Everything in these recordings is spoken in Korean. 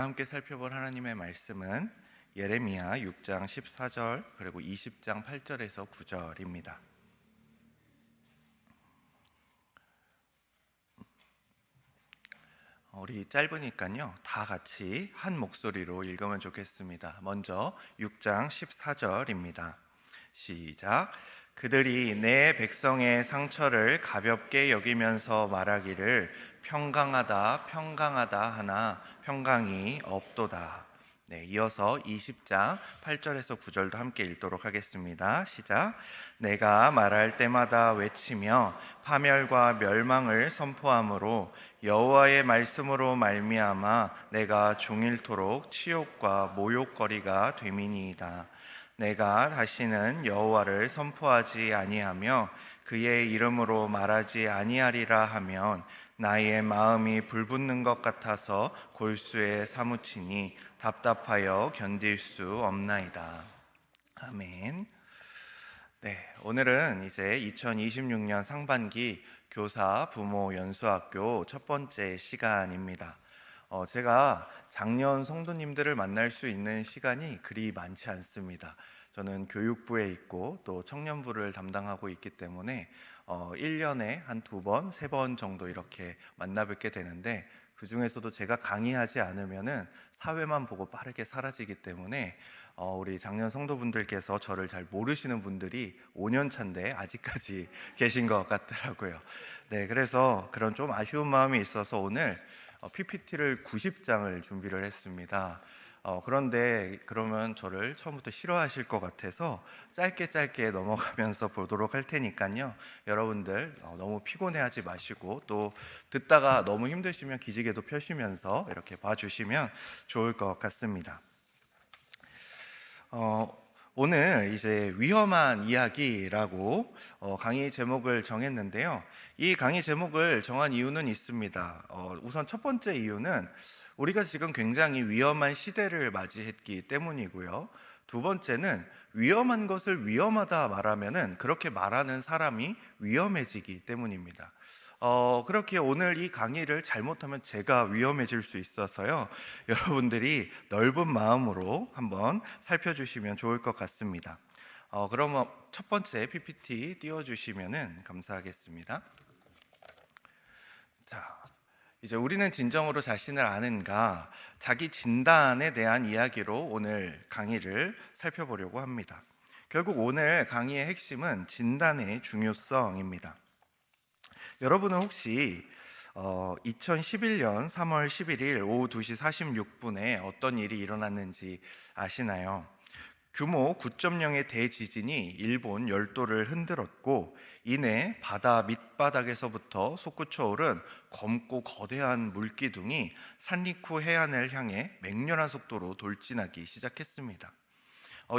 함께 살펴볼 하나님의 말씀은 예레미야 6장 14절 그리고 20장 8절에서 9절입니다. 우리 짧으니까요, 다 같이 한 목소리로 읽으면 좋겠습니다. 먼저 6장 14절입니다. 시작. 그들이 내 백성의 상처를 가볍게 여기면서 말하기를 평강하다 평강하다 하나 평강이 없도다. 네, 이어서 20장 8절에서 9절도 함께 읽도록 하겠습니다. 시작. 내가 말할 때마다 외치며 파멸과 멸망을 선포함으로 여호와의 말씀으로 말미암아 내가 종일토록 치욕과 모욕거리가 됨이니이다. 내가 다시는 여호와를 선포하지 아니하며 그의 이름으로 말하지 아니하리라 하면 나의 마음이 불붙는 것 같아서 골수에 사무치니 답답하여 견딜 수 없나이다. 아멘. 네, 오늘은 이제 2026년 상반기 교사 부모 연수학교 첫 번째 시간입니다. 제가 작년 성도님들을 만날 수 있는 시간이 그리 많지 않습니다. 저는 교육부에 있고 또 청년부를 담당하고 있기 때문에 1년에 한 2번, 3번 정도 이렇게 만나 뵙게 되는데, 그 중에서도 제가 강의하지 않으면은 사회만 보고 빠르게 사라지기 때문에 우리 작년 성도분들께서 저를 잘 모르시는 분들이 5년 차인데 아직까지 계신 것 같더라고요. 네, 그래서 그런 좀 아쉬운 마음이 있어서 오늘 PPT를 90장을 준비를 했습니다. 그런데 그러면 저를 처음부터 싫어하실 것 같아서 짧게 넘어가면서 보도록 할 테니까요. 여러분들 너무 피곤해하지 마시고, 또 듣다가 너무 힘드시면 기지개도 펴시면서 이렇게 봐주시면 좋을 것 같습니다. 오늘 이제 위험한 이야기라고 강의 제목을 정했는데요. 이 강의 제목을 정한 이유는 있습니다. 우선 첫 번째 이유는 우리가 지금 굉장히 위험한 시대를 맞이했기 때문이고요. 두 번째는 위험한 것을 위험하다 말하면은 그렇게 말하는 사람이 위험해지기 때문입니다. 그렇게 오늘 이 강의를 잘못하면 제가 위험해질 수 있어서요. 여러분들이 넓은 마음으로 한번 살펴주시면 좋을 것 같습니다. 그러면 첫 번째 PPT 띄워주시면 감사하겠습니다. 자, 이제 우리는 진정으로 자신을 아는가, 자기 진단에 대한 이야기로 오늘 강의를 살펴보려고 합니다. 결국 오늘 강의의 핵심은 진단의 중요성입니다. 여러분은 혹시 2011년 3월 11일 오후 2시 46분에 어떤 일이 일어났는지 아시나요? 규모 9.0의 대지진이 일본 열도를 흔들었고, 이내 바다 밑바닥에서부터 솟구쳐 오른 검고 거대한 물기둥이 산리쿠 해안을 향해 맹렬한 속도로 돌진하기 시작했습니다.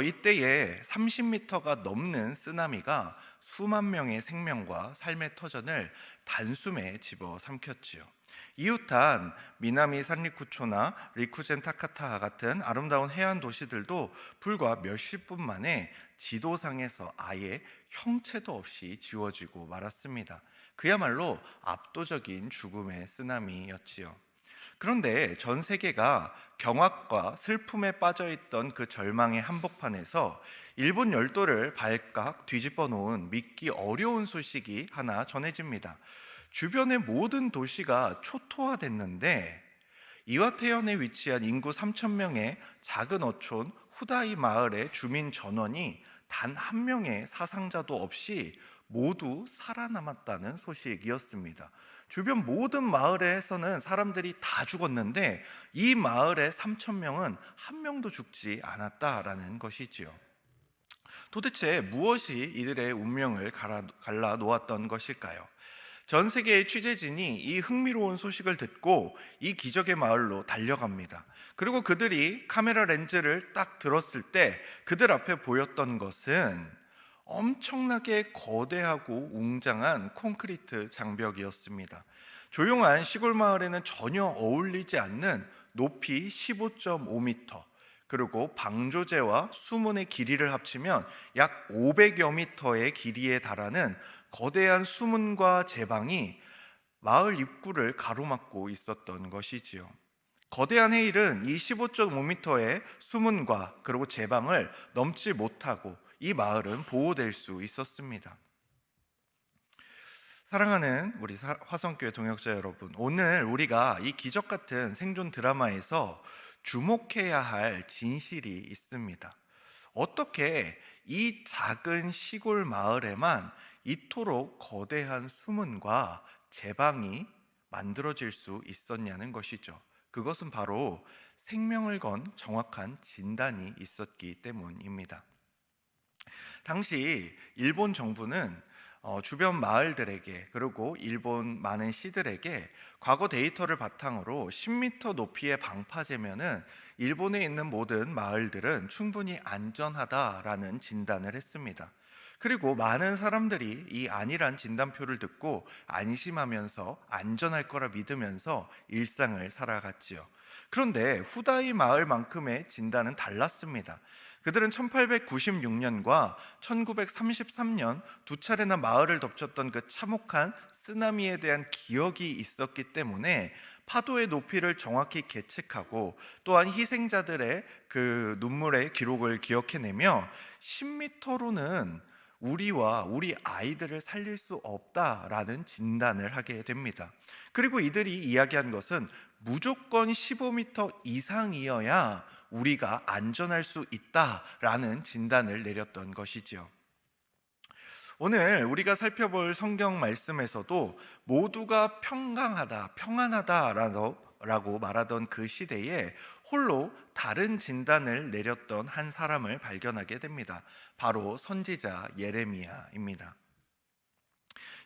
이때에 30m가 넘는 쓰나미가 수만 명의 생명과 삶의 터전을 단숨에 집어삼켰지요. 이웃한 미나미 산리쿠초나 리쿠젠 타카타 같은 아름다운 해안 도시들도 불과 몇십 분 만에 지도상에서 아예 형체도 없이 지워지고 말았습니다. 그야말로 압도적인 죽음의 쓰나미였지요. 그런데 전 세계가 경악과 슬픔에 빠져있던 그 절망의 한복판에서 일본 열도를 발칵 뒤집어 놓은 믿기 어려운 소식이 하나 전해집니다. 주변의 모든 도시가 초토화됐는데, 이와테현에 위치한 인구 3,000명의 작은 어촌 후다이 마을의 주민 전원이 단 한 명의 사상자도 없이 모두 살아남았다는 소식이었습니다. 주변 모든 마을에서는 사람들이 다 죽었는데 이 마을의 3,000명은 한 명도 죽지 않았다라는 것이지요. 도대체 무엇이 이들의 운명을 갈라 놓았던 것일까요? 전 세계의 취재진이 이 흥미로운 소식을 듣고 이 기적의 마을로 달려갑니다. 그리고 그들이 카메라 렌즈를 딱 들었을 때 그들 앞에 보였던 것은 엄청나게 거대하고 웅장한 콘크리트 장벽이었습니다. 조용한 시골 마을에는 전혀 어울리지 않는 높이 15.5m, 그리고 방조제와 수문의 길이를 합치면 약 500여 미터의 길이에 달하는 거대한 수문과 제방이 마을 입구를 가로막고 있었던 것이지요. 거대한 해일은 이 15.5m의 수문과 그리고 제방을 넘지 못하고 이 마을은 보호될 수 있었습니다. 사랑하는 우리 화성교회 동역자 여러분, 오늘 우리가 이 기적 같은 생존 드라마에서 주목해야 할 진실이 있습니다. 어떻게 이 작은 시골 마을에만 이토록 거대한 수문과 제방이 만들어질 수 있었냐는 것이죠. 그것은 바로 생명을 건 정확한 진단이 있었기 때문입니다. 당시 일본 정부는 주변 마을들에게 그리고 일본 많은 시들에게 과거 데이터를 바탕으로 10m 높이의 방파제면은 일본에 있는 모든 마을들은 충분히 안전하다라는 진단을 했습니다. 그리고 많은 사람들이 이 아니란 진단표를 듣고 안심하면서 안전할 거라 믿으면서 일상을 살아갔지요. 그런데 후다이 마을만큼의 진단은 달랐습니다. 그들은 1896년과 1933년 두 차례나 마을을 덮쳤던 그 참혹한 쓰나미에 대한 기억이 있었기 때문에 파도의 높이를 정확히 계측하고 또한 희생자들의 그 눈물의 기록을 기억해내며 10m로는 우리와 우리 아이들을 살릴 수 없다라는 진단을 하게 됩니다. 그리고 이들이 이야기한 것은 무조건 15m 이상이어야 우리가 안전할 수 있다라는 진단을 내렸던 것이지요. 오늘 우리가 살펴볼 성경 말씀에서도 모두가 평강하다, 평안하다라고 말하던 그 시대에 홀로 다른 진단을 내렸던 한 사람을 발견하게 됩니다. 바로 선지자 예레미야입니다.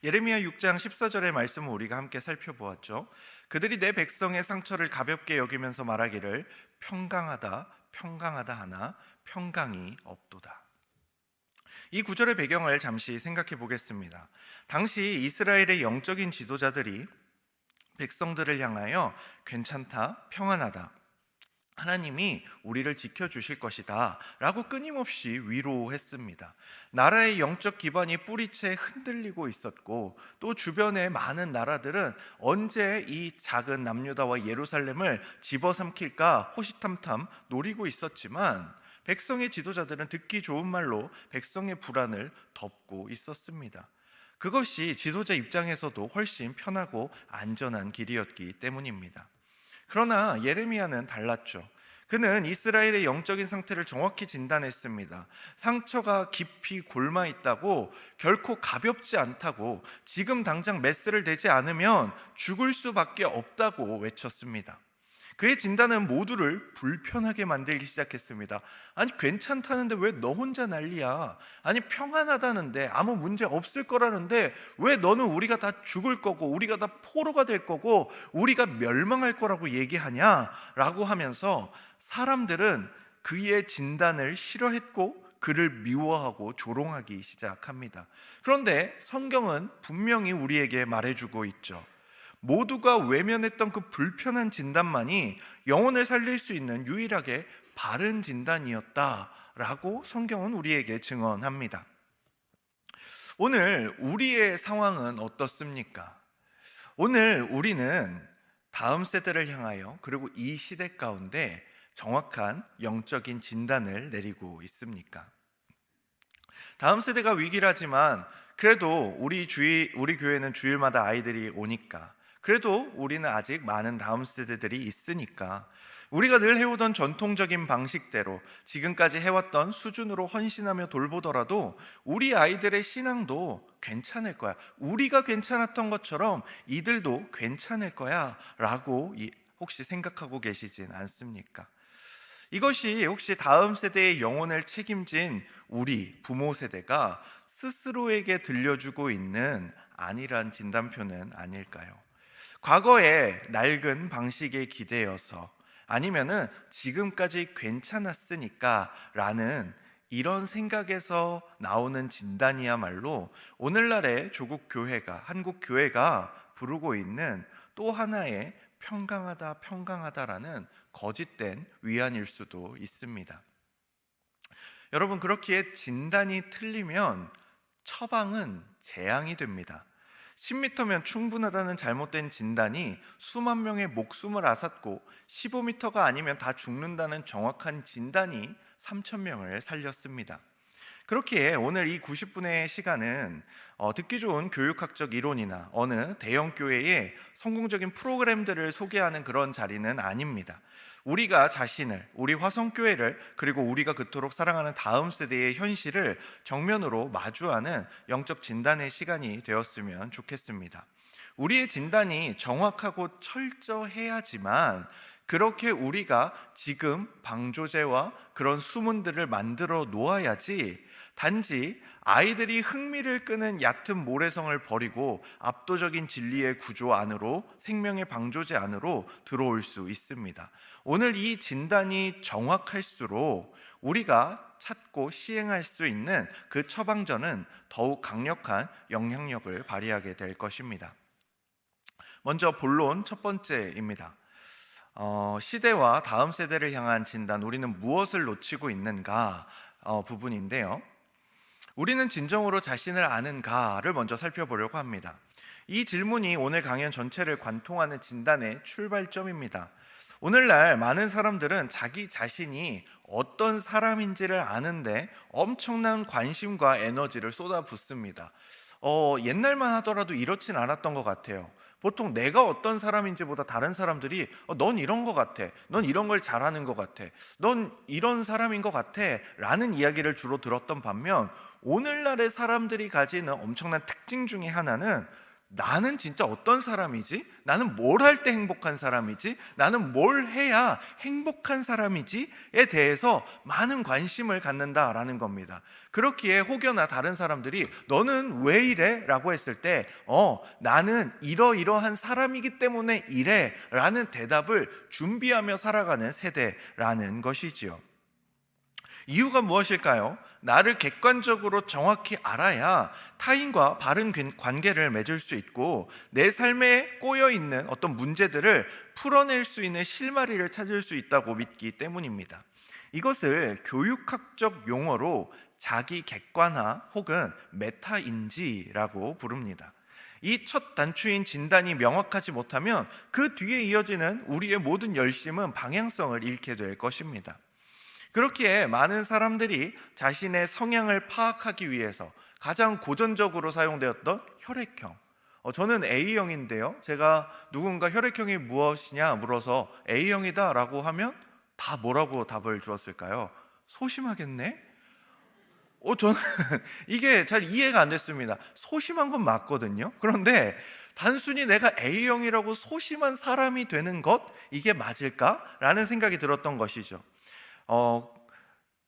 예레미야 6장 14절의 말씀을 우리가 함께 살펴보았죠. 그들이 내 백성의 상처를 가볍게 여기면서 말하기를 평강하다, 평강하다 하나 평강이 없도다. 이 구절의 배경을 잠시 생각해 보겠습니다. 당시 이스라엘의 영적인 지도자들이 백성들을 향하여 괜찮다, 평안하다, 하나님이 우리를 지켜주실 것이다 라고 끊임없이 위로했습니다. 나라의 영적 기반이 뿌리채 흔들리고 있었고 또 주변의 많은 나라들은 언제 이 작은 남유다와 예루살렘을 집어삼킬까 호시탐탐 노리고 있었지만 백성의 지도자들은 듣기 좋은 말로 백성의 불안을 덮고 있었습니다. 그것이 지도자 입장에서도 훨씬 편하고 안전한 길이었기 때문입니다. 그러나 예레미야는 달랐죠. 그는 이스라엘의 영적인 상태를 정확히 진단했습니다. 상처가 깊이 골마 있다고, 결코 가볍지 않다고, 지금 당장 메스를 대지 않으면 죽을 수밖에 없다고 외쳤습니다. 그의 진단은 모두를 불편하게 만들기 시작했습니다. 아니 괜찮다는데 왜 너 혼자 난리야? 아니 평안하다는데 아무 문제 없을 거라는데 왜 너는 우리가 다 죽을 거고 우리가 다 포로가 될 거고 우리가 멸망할 거라고 얘기하냐? 라고 하면서 사람들은 그의 진단을 싫어했고 그를 미워하고 조롱하기 시작합니다. 그런데 성경은 분명히 우리에게 말해주고 있죠. 모두가 외면했던 그 불편한 진단만이 영혼을 살릴 수 있는 유일하게 바른 진단이었다라고 성경은 우리에게 증언합니다. 오늘 우리의 상황은 어떻습니까? 오늘 우리는 다음 세대를 향하여 그리고 이 시대 가운데 정확한 영적인 진단을 내리고 있습니까? 다음 세대가 위기라지만 그래도 우리 교회는 주일마다 아이들이 오니까, 그래도 우리는 아직 많은 다음 세대들이 있으니까 우리가 늘 해오던 전통적인 방식대로 지금까지 해왔던 수준으로 헌신하며 돌보더라도 우리 아이들의 신앙도 괜찮을 거야, 우리가 괜찮았던 것처럼 이들도 괜찮을 거야 라고 혹시 생각하고 계시진 않습니까? 이것이 혹시 다음 세대의 영혼을 책임진 우리 부모 세대가 스스로에게 들려주고 있는 아니란 진단표는 아닐까요? 과거의 낡은 방식에 기대어서, 아니면은 지금까지 괜찮았으니까 라는 이런 생각에서 나오는 진단이야말로 오늘날의 조국 교회가, 한국 교회가 부르고 있는 또 하나의 평강하다, 평강하다라는 거짓된 위안일 수도 있습니다. 여러분, 그렇기에 진단이 틀리면 처방은 재앙이 됩니다. 10m면 충분하다는 잘못된 진단이 수만 명의 목숨을 앗았고 15m가 아니면 다 죽는다는 정확한 진단이 3천 명을 살렸습니다. 그렇기에 오늘 이 90분의 시간은 듣기 좋은 교육학적 이론이나 어느 대형 교회의 성공적인 프로그램들을 소개하는 그런 자리는 아닙니다. 우리가 자신을, 우리 화성교회를, 그리고 우리가 그토록 사랑하는 다음 세대의 현실을 정면으로 마주하는 영적 진단의 시간이 되었으면 좋겠습니다. 우리의 진단이 정확하고 철저해야지만 그렇게 우리가 지금 방조제와 그런 수문들을 만들어 놓아야지, 단지 아이들이 흥미를 끄는 얕은 모래성을 버리고 압도적인 진리의 구조 안으로, 생명의 방조제 안으로 들어올 수 있습니다. 오늘 이 진단이 정확할수록 우리가 찾고 시행할 수 있는 그 처방전은 더욱 강력한 영향력을 발휘하게 될 것입니다. 먼저 본론 첫 번째입니다. 시대와 다음 세대를 향한 진단, 우리는 무엇을 놓치고 있는가 부분인데요. 우리는 진정으로 자신을 아는가를 먼저 살펴보려고 합니다. 이 질문이 오늘 강연 전체를 관통하는 진단의 출발점입니다. 오늘날 많은 사람들은 자기 자신이 어떤 사람인지를 아는데 엄청난 관심과 에너지를 쏟아붓습니다. 옛날만 하더라도 이렇진 않았던 것 같아요. 보통 내가 어떤 사람인지보다 다른 사람들이 넌 이런 것 같아, 넌 이런 걸 잘하는 것 같아, 넌 이런 사람인 것 같아 라는 이야기를 주로 들었던 반면, 오늘날의 사람들이 가지는 엄청난 특징 중에 하나는 나는 진짜 어떤 사람이지? 나는 뭘 할 때 행복한 사람이지? 나는 뭘 해야 행복한 사람이지?에 대해서 많은 관심을 갖는다라는 겁니다. 그렇기에 혹여나 다른 사람들이 너는 왜 이래? 라고 했을 때 나는 이러이러한 사람이기 때문에 이래 라는 대답을 준비하며 살아가는 세대라는 것이지요. 이유가 무엇일까요? 나를 객관적으로 정확히 알아야 타인과 바른 관계를 맺을 수 있고 내 삶에 꼬여있는 어떤 문제들을 풀어낼 수 있는 실마리를 찾을 수 있다고 믿기 때문입니다. 이것을 교육학적 용어로 자기 객관화 혹은 메타인지라고 부릅니다. 이 첫 단추인 진단이 명확하지 못하면 그 뒤에 이어지는 우리의 모든 열심은 방향성을 잃게 될 것입니다. 그렇기에 많은 사람들이 자신의 성향을 파악하기 위해서 가장 고전적으로 사용되었던 혈액형, 저는 A형인데요, 제가 누군가 혈액형이 무엇이냐 물어서 A형이다 라고 하면 다 뭐라고 답을 주었을까요? 소심하겠네? 저는 이게 잘 이해가 안 됐습니다. 소심한 건 맞거든요. 그런데 단순히 내가 A형이라고 소심한 사람이 되는 것, 이게 맞을까? 라는 생각이 들었던 것이죠.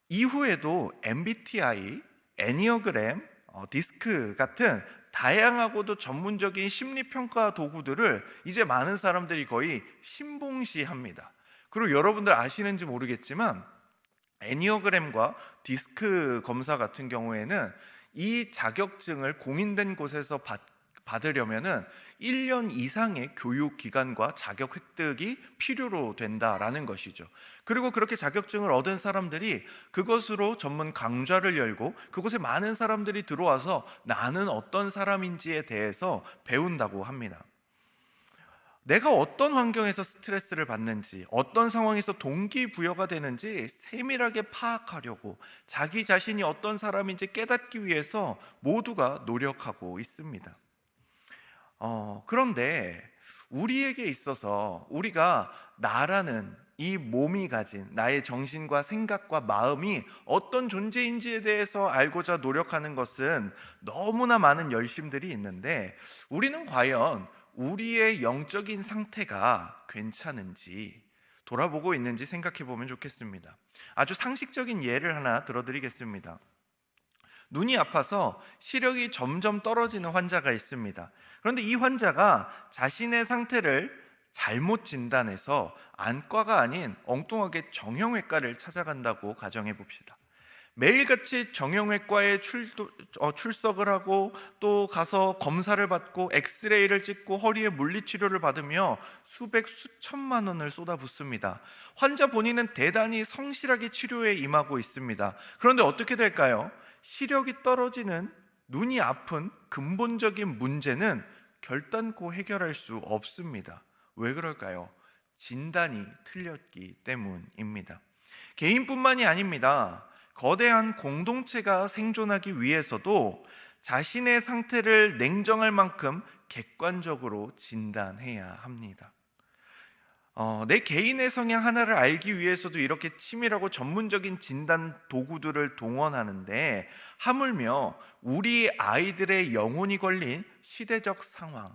이후에도 MBTI, 애니어그램, 디스크 같은 다양하고도 전문적인 심리평가 도구들을 이제 많은 사람들이 거의 신봉시합니다. 그리고 여러분들 아시는지 모르겠지만 애니어그램과 디스크 검사 같은 경우에는 이 자격증을 공인된 곳에서 받으려면은 1년 이상의 교육 기간과 자격 획득이 필요로 된다라는 것이죠. 그리고 그렇게 자격증을 얻은 사람들이 그것으로 전문 강좌를 열고 그곳에 많은 사람들이 들어와서 나는 어떤 사람인지에 대해서 배운다고 합니다. 내가 어떤 환경에서 스트레스를 받는지, 어떤 상황에서 동기부여가 되는지 세밀하게 파악하려고 자기 자신이 어떤 사람인지 깨닫기 위해서 모두가 노력하고 있습니다. 그런데 우리에게 있어서 우리가 나라는 이 몸이 가진 나의 정신과 생각과 마음이 어떤 존재인지에 대해서 알고자 노력하는 것은 너무나 많은 열심들이 있는데, 우리는 과연 우리의 영적인 상태가 괜찮은지 돌아보고 있는지 생각해 보면 좋겠습니다. 아주 상식적인 예를 하나 들어드리겠습니다. 눈이 아파서 시력이 점점 떨어지는 환자가 있습니다. 그런데 이 환자가 자신의 상태를 잘못 진단해서 안과가 아닌 엉뚱하게 정형외과를 찾아간다고 가정해 봅시다. 매일같이 정형외과에 출석을 하고 또 가서 검사를 받고 엑스레이를 찍고 허리에 물리치료를 받으며 수백 수천만 원을 쏟아붓습니다. 환자 본인은 대단히 성실하게 치료에 임하고 있습니다. 그런데 어떻게 될까요? 시력이 떨어지는, 눈이 아픈 근본적인 문제는 결단코 해결할 수 없습니다. 왜 그럴까요? 진단이 틀렸기 때문입니다. 개인뿐만이 아닙니다. 거대한 공동체가 생존하기 위해서도 자신의 상태를 냉정할 만큼 객관적으로 진단해야 합니다. 내 개인의 성향 하나를 알기 위해서도 이렇게 치밀하고 전문적인 진단 도구들을 동원하는데, 하물며 우리 아이들의 영혼이 걸린 시대적 상황,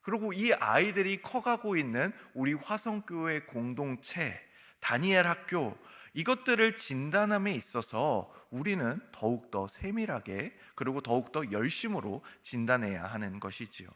그리고 이 아이들이 커가고 있는 우리 화성교회 공동체, 다니엘 학교, 이것들을 진단함에 있어서 우리는 더욱더 세밀하게 그리고 더욱더 열심으로 진단해야 하는 것이지요.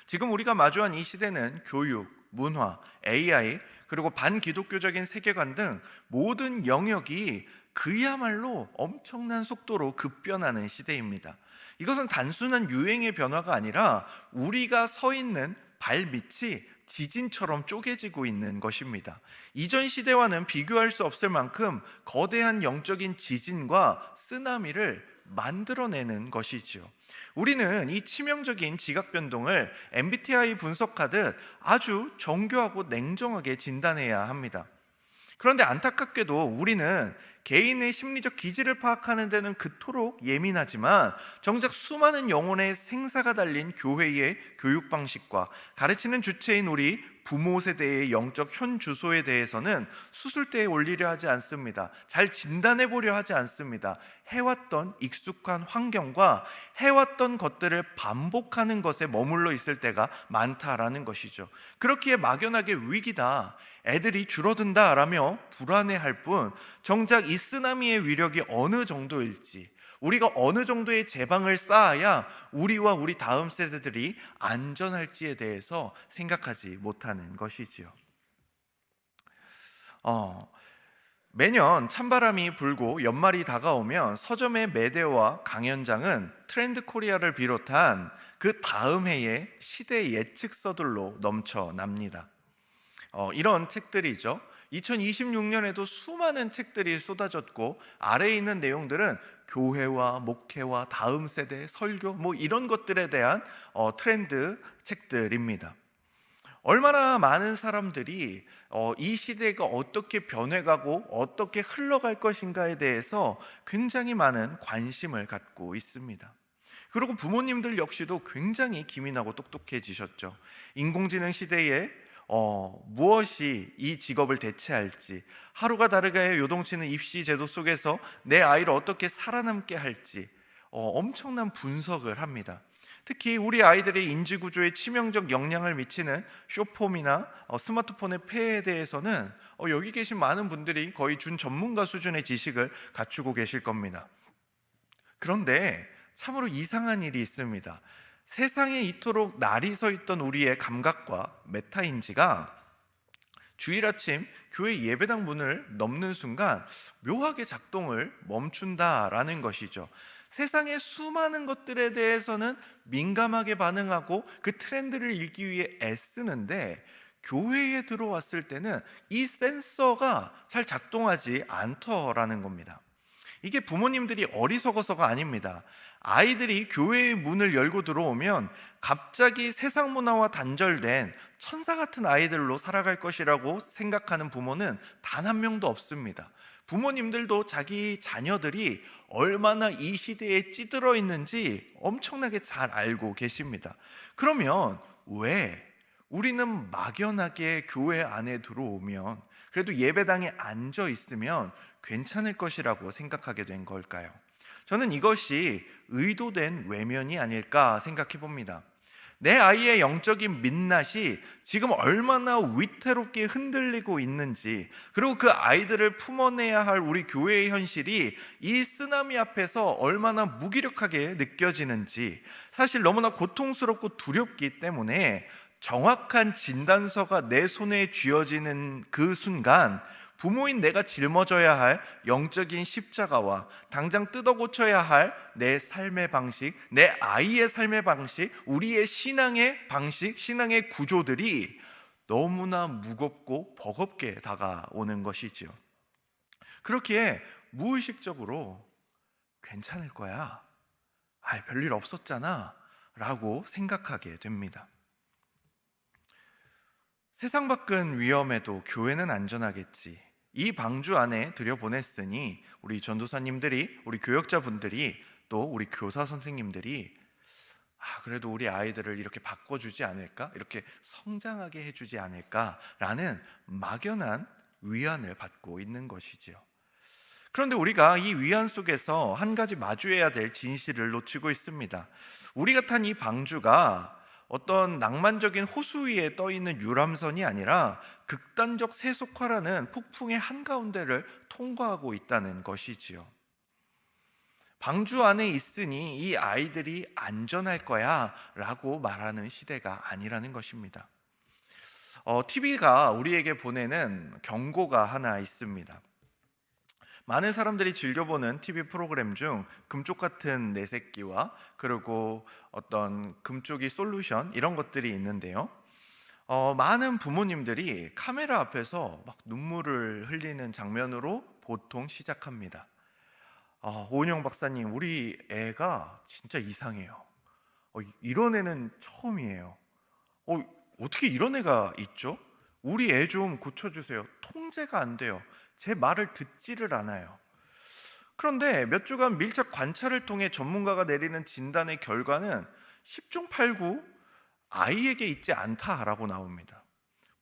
지금 우리가 마주한 이 시대는 교육, 문화, AI, 그리고 반기독교적인 세계관 등 모든 영역이 그야말로 엄청난 속도로 급변하는 시대입니다. 이것은 단순한 유행의 변화가 아니라 우리가 서 있는 발밑이 지진처럼 쪼개지고 있는 것입니다. 이전 시대와는 비교할 수 없을 만큼 거대한 영적인 지진과 쓰나미를 만들어내는 것이지요. 우리는 이 치명적인 지각 변동을 MBTI 분석하듯 아주 정교하고 냉정하게 진단해야 합니다. 그런데 안타깝게도 우리는 개인의 심리적 기질을 파악하는 데는 그토록 예민하지만, 정작 수많은 영혼의 생사가 달린 교회의 교육 방식과 가르치는 주체인 우리 부모 세대의 영적 현 주소에 대해서는 수술대에 올리려 하지 않습니다. 잘 진단해 보려 하지 않습니다. 해왔던 익숙한 환경과 해왔던 것들을 반복하는 것에 머물러 있을 때가 많다라는 것이죠. 그렇기에 막연하게 위기다, 애들이 줄어든다 라며 불안해할 뿐, 정작 이 쓰나미의 위력이 어느 정도일지, 우리가 어느 정도의 제방을 쌓아야 우리와 우리 다음 세대들이 안전할지에 대해서 생각하지 못하는 것이지요. 매년 찬바람이 불고 연말이 다가오면 서점의 매대와 강연장은 트렌드 코리아를 비롯한 그 다음 해의 시대 예측서들로 넘쳐납니다. 이런 책들이죠. 2026년에도 수많은 책들이 쏟아졌고, 아래에 있는 내용들은 교회와 목회와 다음 세대 설교 이런 것들에 대한 트렌드 책들입니다. 얼마나 많은 사람들이 이 시대가 어떻게 변해가고 어떻게 흘러갈 것인가에 대해서 굉장히 많은 관심을 갖고 있습니다. 그리고 부모님들 역시도 굉장히 기민하고 똑똑해지셨죠. 인공지능 시대에 무엇이 이 직업을 대체할지, 하루가 다르게 요동치는 입시 제도 속에서 내 아이를 어떻게 살아남게 할지 엄청난 분석을 합니다. 특히 우리 아이들의 인지구조에 치명적 영향을 미치는 쇼폼이나 스마트폰의 폐해에 대해서는 여기 계신 많은 분들이 거의 준 전문가 수준의 지식을 갖추고 계실 겁니다. 그런데 참으로 이상한 일이 있습니다. 세상에 이토록 날이 서 있던 우리의 감각과 메타인지가 주일 아침 교회 예배당 문을 넘는 순간 묘하게 작동을 멈춘다라는 것이죠. 세상의 수많은 것들에 대해서는 민감하게 반응하고 그 트렌드를 읽기 위해 애쓰는데, 교회에 들어왔을 때는 이 센서가 잘 작동하지 않더라는 겁니다. 이게 부모님들이 어리석어서가 아닙니다. 아이들이 교회의 문을 열고 들어오면 갑자기 세상 문화와 단절된 천사 같은 아이들로 살아갈 것이라고 생각하는 부모는 단 한 명도 없습니다. 부모님들도 자기 자녀들이 얼마나 이 시대에 찌들어 있는지 엄청나게 잘 알고 계십니다. 그러면 왜 우리는 막연하게 교회 안에 들어오면, 그래도 예배당에 앉아 있으면 괜찮을 것이라고 생각하게 된 걸까요? 저는 이것이 의도된 외면이 아닐까 생각해 봅니다. 내 아이의 영적인 민낯이 지금 얼마나 위태롭게 흔들리고 있는지, 그리고 그 아이들을 품어내야 할 우리 교회의 현실이 이 쓰나미 앞에서 얼마나 무기력하게 느껴지는지, 사실 너무나 고통스럽고 두렵기 때문에 정확한 진단서가 내 손에 쥐어지는 그 순간, 부모인 내가 짊어져야 할 영적인 십자가와 당장 뜯어 고쳐야 할 내 삶의 방식, 내 아이의 삶의 방식, 우리의 신앙의 방식, 신앙의 구조들이 너무나 무겁고 버겁게 다가오는 것이지요. 그렇기에 무의식적으로 괜찮을 거야, 별일 없었잖아, 라고 생각하게 됩니다. 세상 밖은 위험해도 교회는 안전하겠지. 이 방주 안에 들여보냈으니 우리 전도사님들이, 우리 교역자분들이, 또 우리 교사 선생님들이 그래도 우리 아이들을 이렇게 바꿔주지 않을까? 이렇게 성장하게 해주지 않을까라는 막연한 위안을 받고 있는 것이지요. 그런데 우리가 이 위안 속에서 한 가지 마주해야 될 진실을 놓치고 있습니다. 우리가 탄 이 방주가 어떤 낭만적인 호수 위에 떠 있는 유람선이 아니라 극단적 세속화라는 폭풍의 한가운데를 통과하고 있다는 것이지요. 방주 안에 있으니 이 아이들이 안전할 거야 라고 말하는 시대가 아니라는 것입니다. TV가 우리에게 보내는 경고가 하나 있습니다. 많은 사람들이 즐겨보는 TV 프로그램 중 금쪽 같은 내 새끼와 그리고 어떤 금쪽이 솔루션 이런 것들이 있는데요. 많은 부모님들이 카메라 앞에서 막 눈물을 흘리는 장면으로 보통 시작합니다. 오은영 박사님, 우리 애가 진짜 이상해요. 이런 애는 처음이에요. 어떻게 이런 애가 있죠? 우리 애 좀 고쳐주세요. 통제가 안 돼요. 제 말을 듣지를 않아요. 그런데 몇 주간 밀착 관찰을 통해 전문가가 내리는 진단의 결과는 10중 8구 아이에게 있지 않다라고 나옵니다.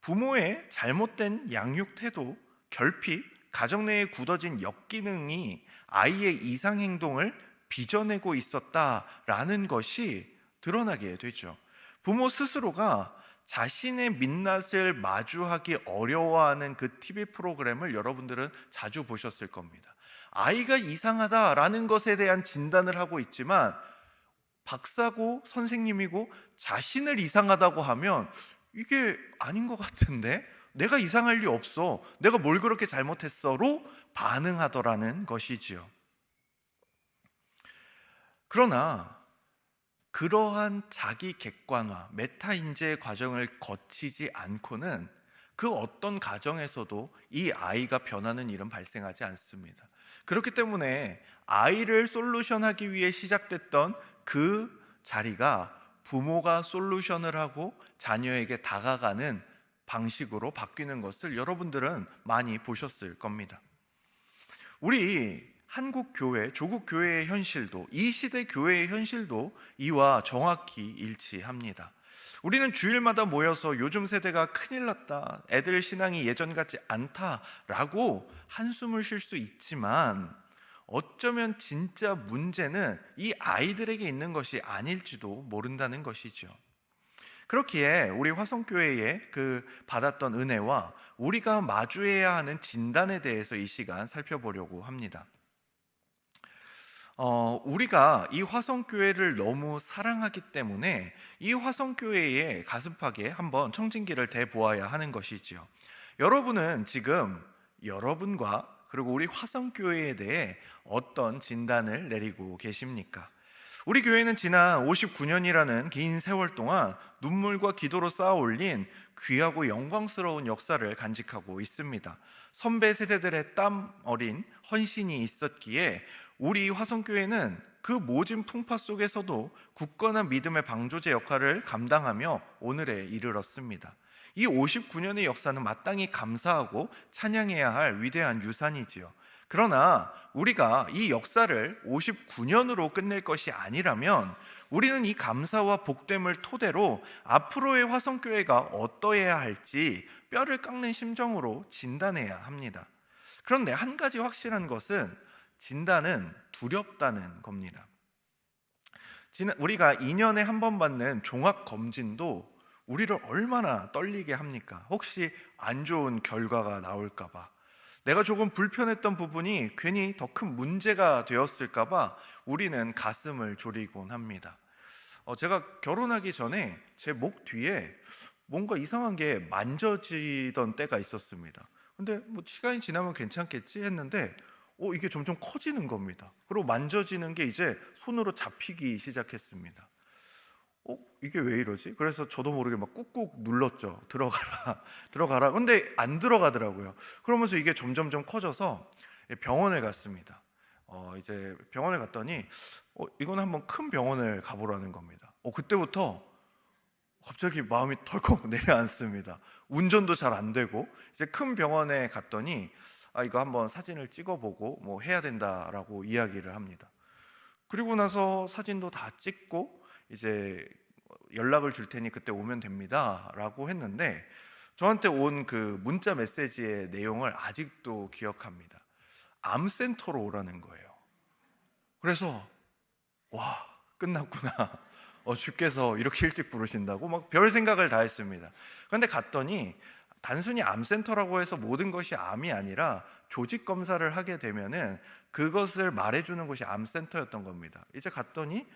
부모의 잘못된 양육 태도, 결핍, 가정 내에 굳어진 역기능이 아이의 이상 행동을 빚어내고 있었다라는 것이 드러나게 되죠. 부모 스스로가 자신의 민낯을 마주하기 어려워하는 그 TV 프로그램을 여러분들은 자주 보셨을 겁니다. 아이가 이상하다라는 것에 대한 진단을 하고 있지만 박사고 선생님이고 자신을 이상하다고 하면 이게 아닌 것 같은데? 내가 이상할 리 없어. 내가 뭘 그렇게 잘못했어로 반응하더라는 것이지요. 그러나 그러한 자기 객관화, 메타 인지의 과정을 거치지 않고는 그 어떤 가정에서도 이 아이가 변하는 일은 발생하지 않습니다. 그렇기 때문에 아이를 솔루션하기 위해 시작됐던 그 자리가 부모가 솔루션을 하고 자녀에게 다가가는 방식으로 바뀌는 것을 여러분들은 많이 보셨을 겁니다. 우리 한국 교회, 조국 교회의 현실도, 이 시대 교회의 현실도 이와 정확히 일치합니다. 우리는 주일마다 모여서 요즘 세대가 큰일 났다, 애들 신앙이 예전 같지 않다라고 한숨을 쉴 수 있지만 어쩌면 진짜 문제는 이 아이들에게 있는 것이 아닐지도 모른다는 것이죠. 그렇기에 우리 화성교회에 받았던 은혜와 우리가 마주해야 하는 진단에 대해서 이 시간 살펴보려고 합니다. 우리가 이 화성교회를 너무 사랑하기 때문에 이 화성교회의 가슴팍에 한번 청진기를 대보아야 하는 것이지요. 여러분은 지금 여러분과 그리고 우리 화성교회에 대해 어떤 진단을 내리고 계십니까? 우리 교회는 지난 59년이라는 긴 세월 동안 눈물과 기도로 쌓아 올린 귀하고 영광스러운 역사를 간직하고 있습니다. 선배 세대들의 땀 어린 헌신이 있었기에 우리 화성교회는 그 모진 풍파 속에서도 굳건한 믿음의 방조제 역할을 감당하며 오늘에 이르렀습니다. 이 59년의 역사는 마땅히 감사하고 찬양해야 할 위대한 유산이지요. 그러나 우리가 이 역사를 59년으로 끝낼 것이 아니라면 우리는 이 감사와 복됨을 토대로 앞으로의 화성교회가 어떠해야 할지 뼈를 깎는 심정으로 진단해야 합니다. 그런데 한 가지 확실한 것은 진단은 두렵다는 겁니다. 우리가 2년에 한 번 받는 종합검진도 우리를 얼마나 떨리게 합니까? 혹시 안 좋은 결과가 나올까 봐, 내가 조금 불편했던 부분이 괜히 더 큰 문제가 되었을까 봐 우리는 가슴을 졸이곤 합니다. 제가 결혼하기 전에 제 목 뒤에 뭔가 이상한 게 만져지던 때가 있었습니다. 근데 뭐 시간이 지나면 괜찮겠지 했는데 이게 점점 커지는 겁니다. 그리고 만져지는 게 이제 손으로 잡히기 시작했습니다. 이게 왜 이러지? 그래서 저도 모르게 막 꾹꾹 눌렀죠. 들어가라, 들어가라. 근데 안 들어가더라고요. 그러면서 이게 점점점 커져서 병원에 갔습니다. 이제 병원에 갔더니 이건 한번 큰 병원을 가보라는 겁니다. 그때부터 갑자기 마음이 덜컥 내려앉습니다. 운전도 잘 안 되고 이제 큰 병원에 갔더니 이거 한번 사진을 찍어보고 뭐 해야 된다라고 이야기를 합니다. 그리고 나서 사진도 다 찍고 이제 연락을 줄 테니 그때 오면 됩니다라고 했는데 저한테 온 그 문자 메시지의 내용을 아직도 기억합니다. 암센터로 오라는 거예요. 그래서 와, 끝났구나. 주께서 이렇게 일찍 부르신다고 막 별 생각을 다 했습니다. 그런데 갔더니 단순히 암센터라고 해서 모든 것이 암이 아니라 조직 검사를 하게 되면은 그것을 말해주는 곳이 암센터였던 겁니다. 이제 갔더니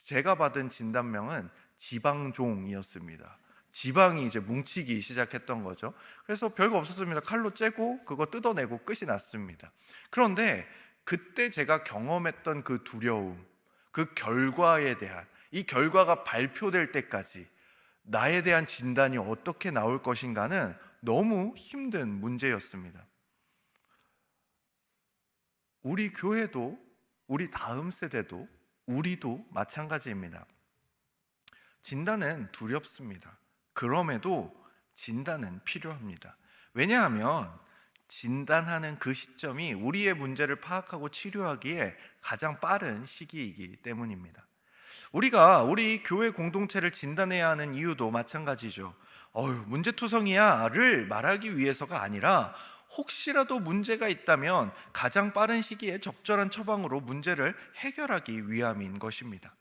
제가 받은 진단명은 지방종이었습니다. 지방이 이제 뭉치기 시작했던 거죠. 그래서 별거 없었습니다. 칼로 째고 그거 뜯어내고 끝이 났습니다. 그런데 그때 제가 경험했던 그 두려움, 그 결과에 대한, 이 결과가 발표될 때까지 나에 대한 진단이 어떻게 나올 것인가는 너무 힘든 문제였습니다. 우리 교회도, 우리 다음 세대도, 우리도 마찬가지입니다. 진단은 두렵습니다. 그럼에도 진단은 필요합니다. 왜냐하면 진단하는 그 시점이 우리의 문제를 파악하고 치료하기에 가장 빠른 시기이기 때문입니다. 우리가 우리 교회 공동체를 진단해야 하는 이유도 마찬가지죠. 문제투성이야를 말하기 위해서가 아니라 혹시라도 문제가 있다면 가장 빠른 시기에 적절한 처방으로 문제를 해결하기 위함인 것입니다.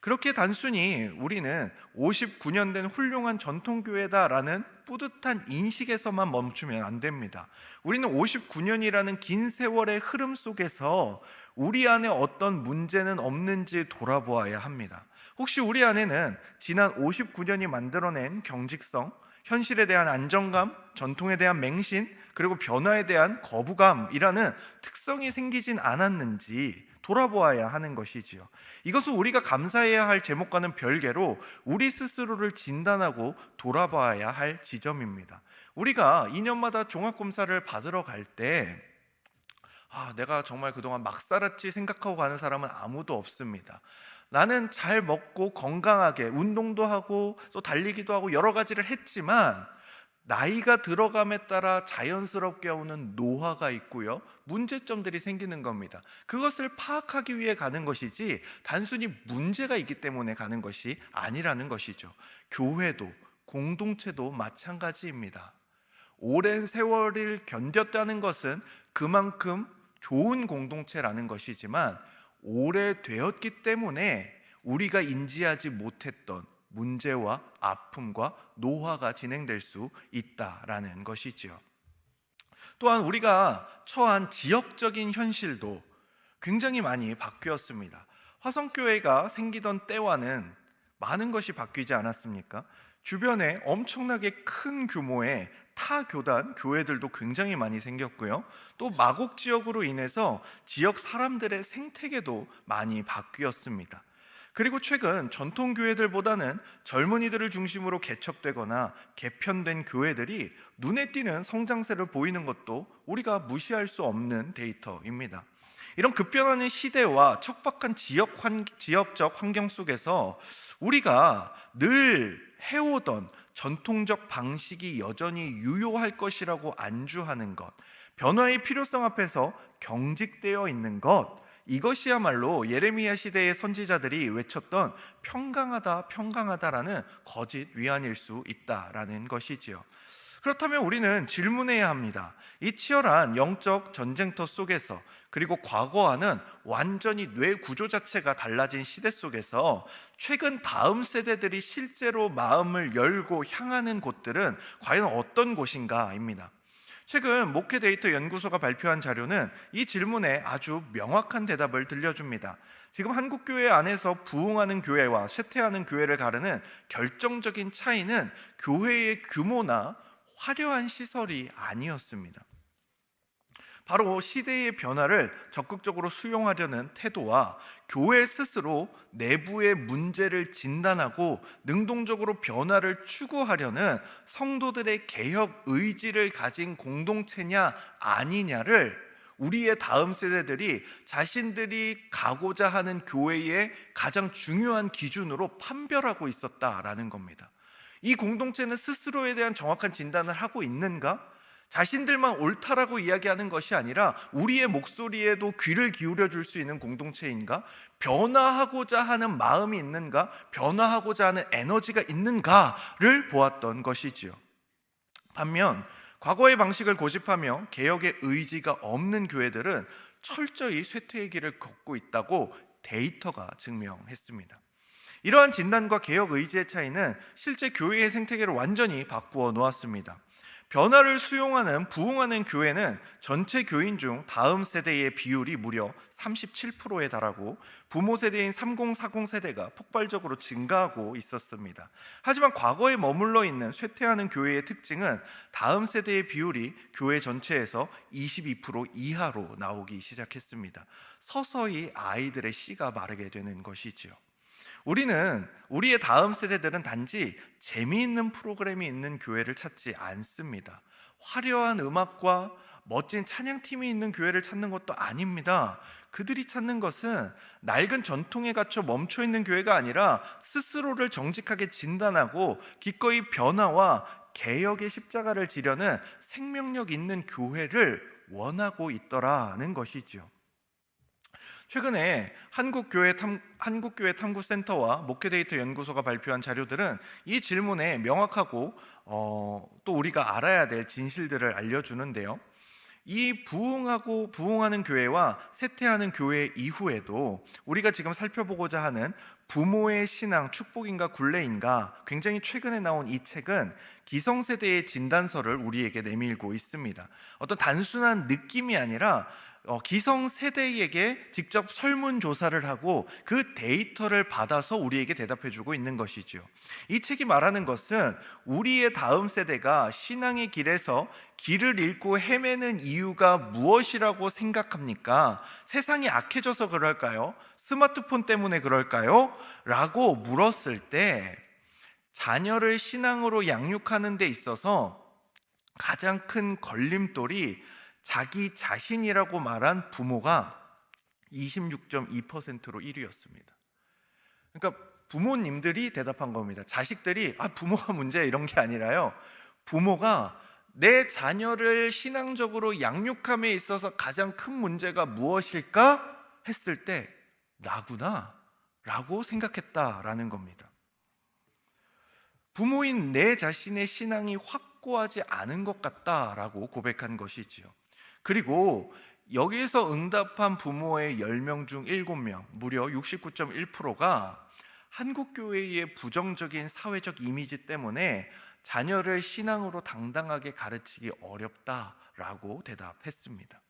그렇게 단순히 우리는 59년 된 훌륭한 전통교회다라는 뿌듯한 인식에서만 멈추면 안 됩니다. 우리는 59년이라는 긴 세월의 흐름 속에서 우리 안에 어떤 문제는 없는지 돌아보아야 합니다. 혹시 우리 안에는 지난 59년이 만들어낸 경직성, 현실에 대한 안정감, 전통에 대한 맹신, 그리고 변화에 대한 거부감이라는 특성이 생기진 않았는지 돌아보아야 하는 것이지요. 이것은 우리가 감사해야 할 제목과는 별개로 우리 스스로를 진단하고 돌아봐야 할 지점입니다. 우리가 2년마다 종합검사를 받으러 갈 때 내가 정말 그동안 막 살았지 생각하고 가는 사람은 아무도 없습니다. 나는 잘 먹고 건강하게 운동도 하고 또 달리기도 하고 여러 가지를 했지만 나이가 들어감에 따라 자연스럽게 오는 노화가 있고요, 문제점들이 생기는 겁니다. 그것을 파악하기 위해 가는 것이지 단순히 문제가 있기 때문에 가는 것이 아니라는 것이죠. 교회도 공동체도 마찬가지입니다. 오랜 세월을 견뎠다는 것은 그만큼 좋은 공동체라는 것이지만 오래되었기 때문에 우리가 인지하지 못했던 문제와 아픔과 노화가 진행될 수 있다라는 것이지요. 또한 우리가 처한 지역적인 현실도 굉장히 많이 바뀌었습니다. 화성교회가 생기던 때와는 많은 것이 바뀌지 않았습니까? 주변에 엄청나게 큰 규모의 타교단 교회들도 굉장히 많이 생겼고요, 또 마곡 지역으로 인해서 지역 사람들의 생태계도 많이 바뀌었습니다. 그리고 최근 전통 교회들보다는 젊은이들을 중심으로 개척되거나 개편된 교회들이 눈에 띄는 성장세를 보이는 것도 우리가 무시할 수 없는 데이터입니다. 이런 급변하는 시대와 척박한 지역적 환경 속에서 우리가 늘 해오던 전통적 방식이 여전히 유효할 것이라고 안주하는 것, 변화의 필요성 앞에서 경직되어 있는 것, 이것이야말로 예레미야 시대의 선지자들이 외쳤던 평강하다 평강하다라는 거짓 위안일 수 있다라는 것이지요. 그렇다면 우리는 질문해야 합니다. 이 치열한 영적 전쟁터 속에서, 그리고 과거와는 완전히 뇌 구조 자체가 달라진 시대 속에서 최근 다음 세대들이 실제로 마음을 열고 향하는 곳들은 과연 어떤 곳인가입니다. 최근 목회 데이터 연구소가 발표한 자료는 이 질문에 아주 명확한 대답을 들려줍니다. 지금 한국교회 안에서 부흥하는 교회와 쇠퇴하는 교회를 가르는 결정적인 차이는 교회의 규모나 화려한 시설이 아니었습니다. 바로 시대의 변화를 적극적으로 수용하려는 태도와 교회 스스로 내부의 문제를 진단하고 능동적으로 변화를 추구하려는 성도들의 개혁 의지를 가진 공동체냐 아니냐를 우리의 다음 세대들이 자신들이 가고자 하는 교회의 가장 중요한 기준으로 판별하고 있었다라는 겁니다. 이 공동체는 스스로에 대한 정확한 진단을 하고 있는가? 자신들만 옳다라고 이야기하는 것이 아니라 우리의 목소리에도 귀를 기울여 줄 수 있는 공동체인가? 변화하고자 하는 마음이 있는가? 변화하고자 하는 에너지가 있는가를 보았던 것이지요. 반면 과거의 방식을 고집하며 개혁의 의지가 없는 교회들은 철저히 쇠퇴의 길을 걷고 있다고 데이터가 증명했습니다. 이러한 진단과 개혁 의지의 차이는 실제 교회의 생태계를 완전히 바꾸어 놓았습니다. 변화를 수용하는 부흥하는 교회는 전체 교인 중 다음 세대의 비율이 무려 37%에 달하고 부모 세대인 30, 40 세대가 폭발적으로 증가하고 있었습니다. 하지만 과거에 머물러 있는 쇠퇴하는 교회의 특징은 다음 세대의 비율이 교회 전체에서 22% 이하로 나오기 시작했습니다. 서서히 아이들의 씨가 마르게 되는 것이지요. 우리의 다음 세대들은 단지 재미있는 프로그램이 있는 교회를 찾지 않습니다. 화려한 음악과 멋진 찬양팀이 있는 교회를 찾는 것도 아닙니다. 그들이 찾는 것은 낡은 전통에 갇혀 멈춰 있는 교회가 아니라 스스로를 정직하게 진단하고 기꺼이 변화와 개혁의 십자가를 지려는 생명력 있는 교회를 원하고 있더라는 것이죠. 최근에 한국교회 탐구센터와 목회데이터 연구소가 발표한 자료들은 이 질문에 명확하고 또 우리가 알아야 될 진실들을 알려주는데요. 이 부흥하는 교회와 쇠퇴하는 교회 이후에도 우리가 지금 살펴보고자 하는 부모의 신앙 축복인가 굴레인가, 굉장히 최근에 나온 이 책은 기성세대의 진단서를 우리에게 내밀고 있습니다. 어떤 단순한 느낌이 아니라 기성세대에게 직접 설문조사를 하고 그 데이터를 받아서 우리에게 대답해주고 있는 것이죠. 이 책이 말하는 것은 우리의 다음 세대가 신앙의 길에서 길을 잃고 헤매는 이유가 무엇이라고 생각합니까? 세상이 악해져서 그럴까요? 스마트폰 때문에 그럴까요? 라고 물었을 때 자녀를 신앙으로 양육하는 데 있어서 가장 큰 걸림돌이 자기 자신이라고 말한 부모가 26.2%로 1위였습니다. 그러니까 부모님들이 대답한 겁니다. 자식들이 부모가 문제야 이런 게 아니라요, 부모가 내 자녀를 신앙적으로 양육함에 있어서 가장 큰 문제가 무엇일까 했을 때 나구나 라고 생각했다라는 겁니다. 부모인 내 자신의 신앙이 확고하지 않은 것 같다라고 고백한 것이지요. 그리고 여기에서 응답한 부모의 10명 중 7명, 무려 69.1%가 한국교회의 부정적인 사회적 이미지 때문에 자녀를 신앙으로 당당하게 가르치기 어렵다라고 대답했습니다.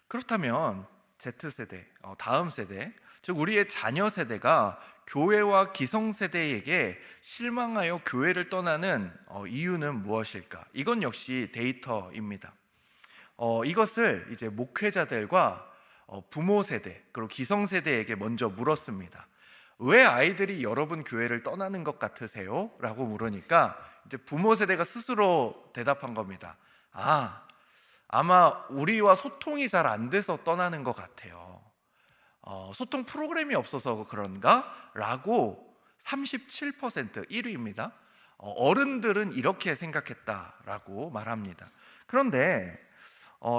그렇다면 Z세대, 다음 세대, 즉 우리의 자녀 세대가 교회와 기성세대에게 실망하여 교회를 떠나는 이유는 무엇일까? 이건 역시 데이터입니다. 이것을 이제 목회자들과 부모 세대 그리고 기성세대에게 먼저 물었습니다. 왜 아이들이 여러분 교회를 떠나는 것 같으세요? 라고 물으니까 이제 부모 세대가 스스로 대답한 겁니다. 아마 우리와 소통이 잘 안 돼서 떠나는 것 같아요. 소통 프로그램이 없어서 그런가? 라고 37%, 1위입니다. 어른들은 이렇게 생각했다라고 말합니다. 그런데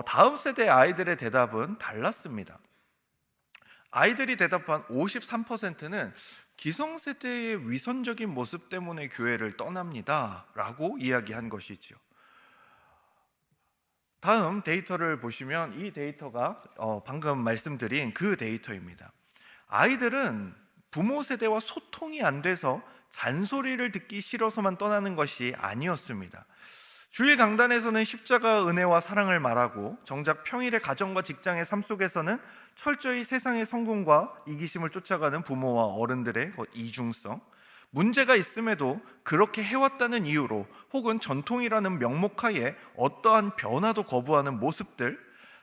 다음 세대 아이들의 대답은 달랐습니다. 아이들이 대답한 53%는 기성세대의 위선적인 모습 때문에 교회를 떠납니다 라고 이야기한 것이죠. 다음 데이터를 보시면 이 데이터가 방금 말씀드린 그 데이터입니다. 아이들은 부모 세대와 소통이 안 돼서 잔소리를 듣기 싫어서만 떠나는 것이 아니었습니다. 주일 강단에서는 십자가 은혜와 사랑을 말하고 정작 평일의 가정과 직장의 삶 속에서는 철저히 세상의 성공과 이기심을 쫓아가는 부모와 어른들의 이중성, 문제가 있음에도 그렇게 해왔다는 이유로 혹은 전통이라는 명목하에 어떠한 변화도 거부하는 모습들,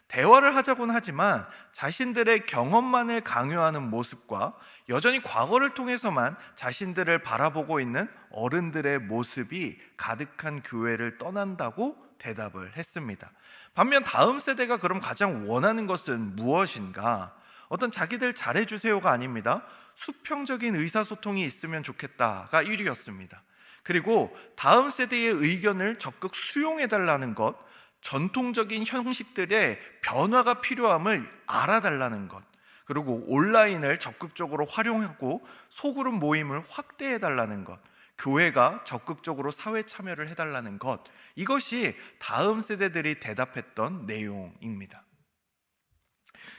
대화를 하자곤 하지만 자신들의 경험만을 강요하는 모습과 여전히 과거를 통해서만 자신들을 바라보고 있는 어른들의 모습이 가득한 교회를 떠난다고 대답을 했습니다. 반면 다음 세대가 그럼 가장 원하는 것은 무엇인가? 어떤 자기들 잘해주세요가 아닙니다. 수평적인 의사소통이 있으면 좋겠다가 1위였습니다. 그리고 다음 세대의 의견을 적극 수용해달라는 것, 전통적인 형식들의 변화가 필요함을 알아달라는 것, 그리고 온라인을 적극적으로 활용하고 소그룹 모임을 확대해달라는 것, 교회가 적극적으로 사회 참여를 해달라는 것, 이것이 다음 세대들이 대답했던 내용입니다.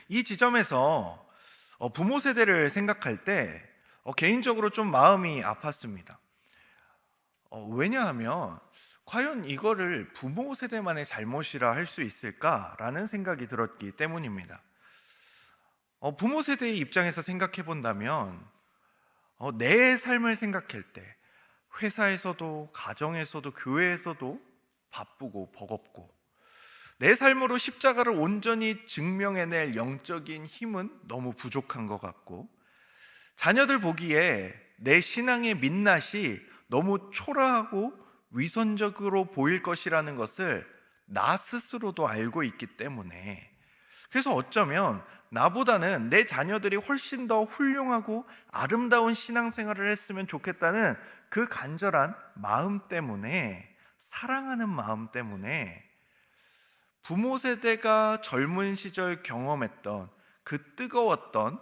이 지점에서 부모 세대를 생각할 때 개인적으로 좀 마음이 아팠습니다. 왜냐하면 과연 이거를 부모 세대만의 잘못이라 할 수 있을까라는 생각이 들었기 때문입니다. 부모 세대의 입장에서 생각해 본다면 내 삶을 생각할 때 회사에서도 가정에서도 교회에서도 바쁘고 버겁고 내 삶으로 십자가를 온전히 증명해낼 영적인 힘은 너무 부족한 것 같고, 자녀들 보기에 내 신앙의 민낯이 너무 초라하고 위선적으로 보일 것이라는 것을 나 스스로도 알고 있기 때문에, 그래서 어쩌면 나보다는 내 자녀들이 훨씬 더 훌륭하고 아름다운 신앙생활을 했으면 좋겠다는 그 간절한 마음 때문에, 사랑하는 마음 때문에 부모 세대가 젊은 시절 경험했던 그 뜨거웠던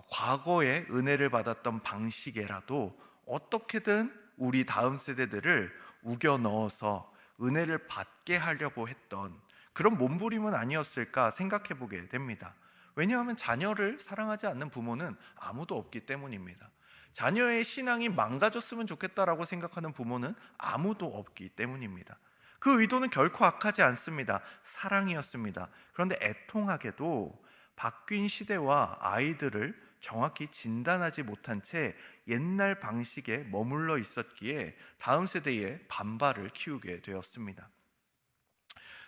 과거의 은혜를 받았던 방식에라도 어떻게든 우리 다음 세대들을 우겨 넣어서 은혜를 받게 하려고 했던 그런 몸부림은 아니었을까 생각해 보게 됩니다. 왜냐하면 자녀를 사랑하지 않는 부모는 아무도 없기 때문입니다. 자녀의 신앙이 망가졌으면 좋겠다라고 생각하는 부모는 아무도 없기 때문입니다. 그 의도는 결코 악하지 않습니다. 사랑이었습니다. 그런데 애통하게도 바뀐 시대와 아이들을 정확히 진단하지 못한 채 옛날 방식에 머물러 있었기에 다음 세대의 반발을 키우게 되었습니다.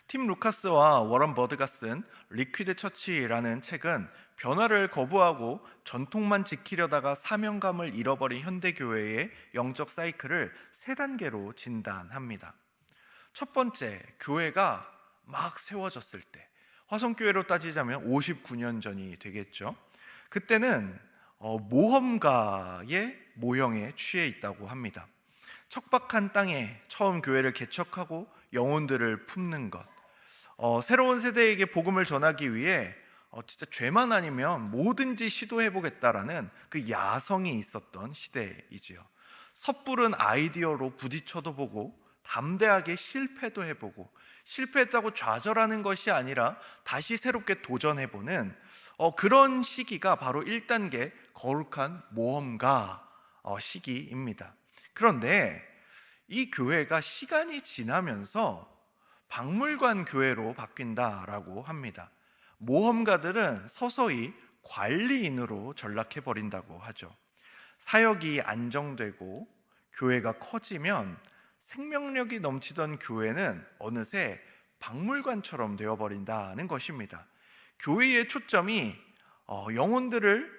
팀 루카스와 워런 버드가 쓴 리퀴드 처치라는 책은 변화를 거부하고 전통만 지키려다가 사명감을 잃어버린 현대교회의 영적 사이클을 3단계로 진단합니다. 첫 번째, 교회가 막 세워졌을 때, 화성교회로 따지자면 59년 전이 되겠죠. 그때는 모험가의 모형에 취해 있다고 합니다. 척박한 땅에 처음 교회를 개척하고 영혼들을 품는 것, 새로운 세대에게 복음을 전하기 위해 진짜 죄만 아니면 뭐든지 시도해보겠다라는 그 야성이 있었던 시대이지요. 섣부른 아이디어로 부딪혀도 보고 담대하게 실패도 해보고, 실패했다고 좌절하는 것이 아니라 다시 새롭게 도전해보는 그런 시기가 바로 1단계 거룩한 모험가 시기입니다. 그런데 이 교회가 시간이 지나면서 박물관 교회로 바뀐다라고 합니다. 모험가들은 서서히 관리인으로 전락해버린다고 하죠. 사역이 안정되고 교회가 커지면 생명력이 넘치던 교회는 어느새 박물관처럼 되어버린다는 것입니다. 교회의 초점이 영혼들을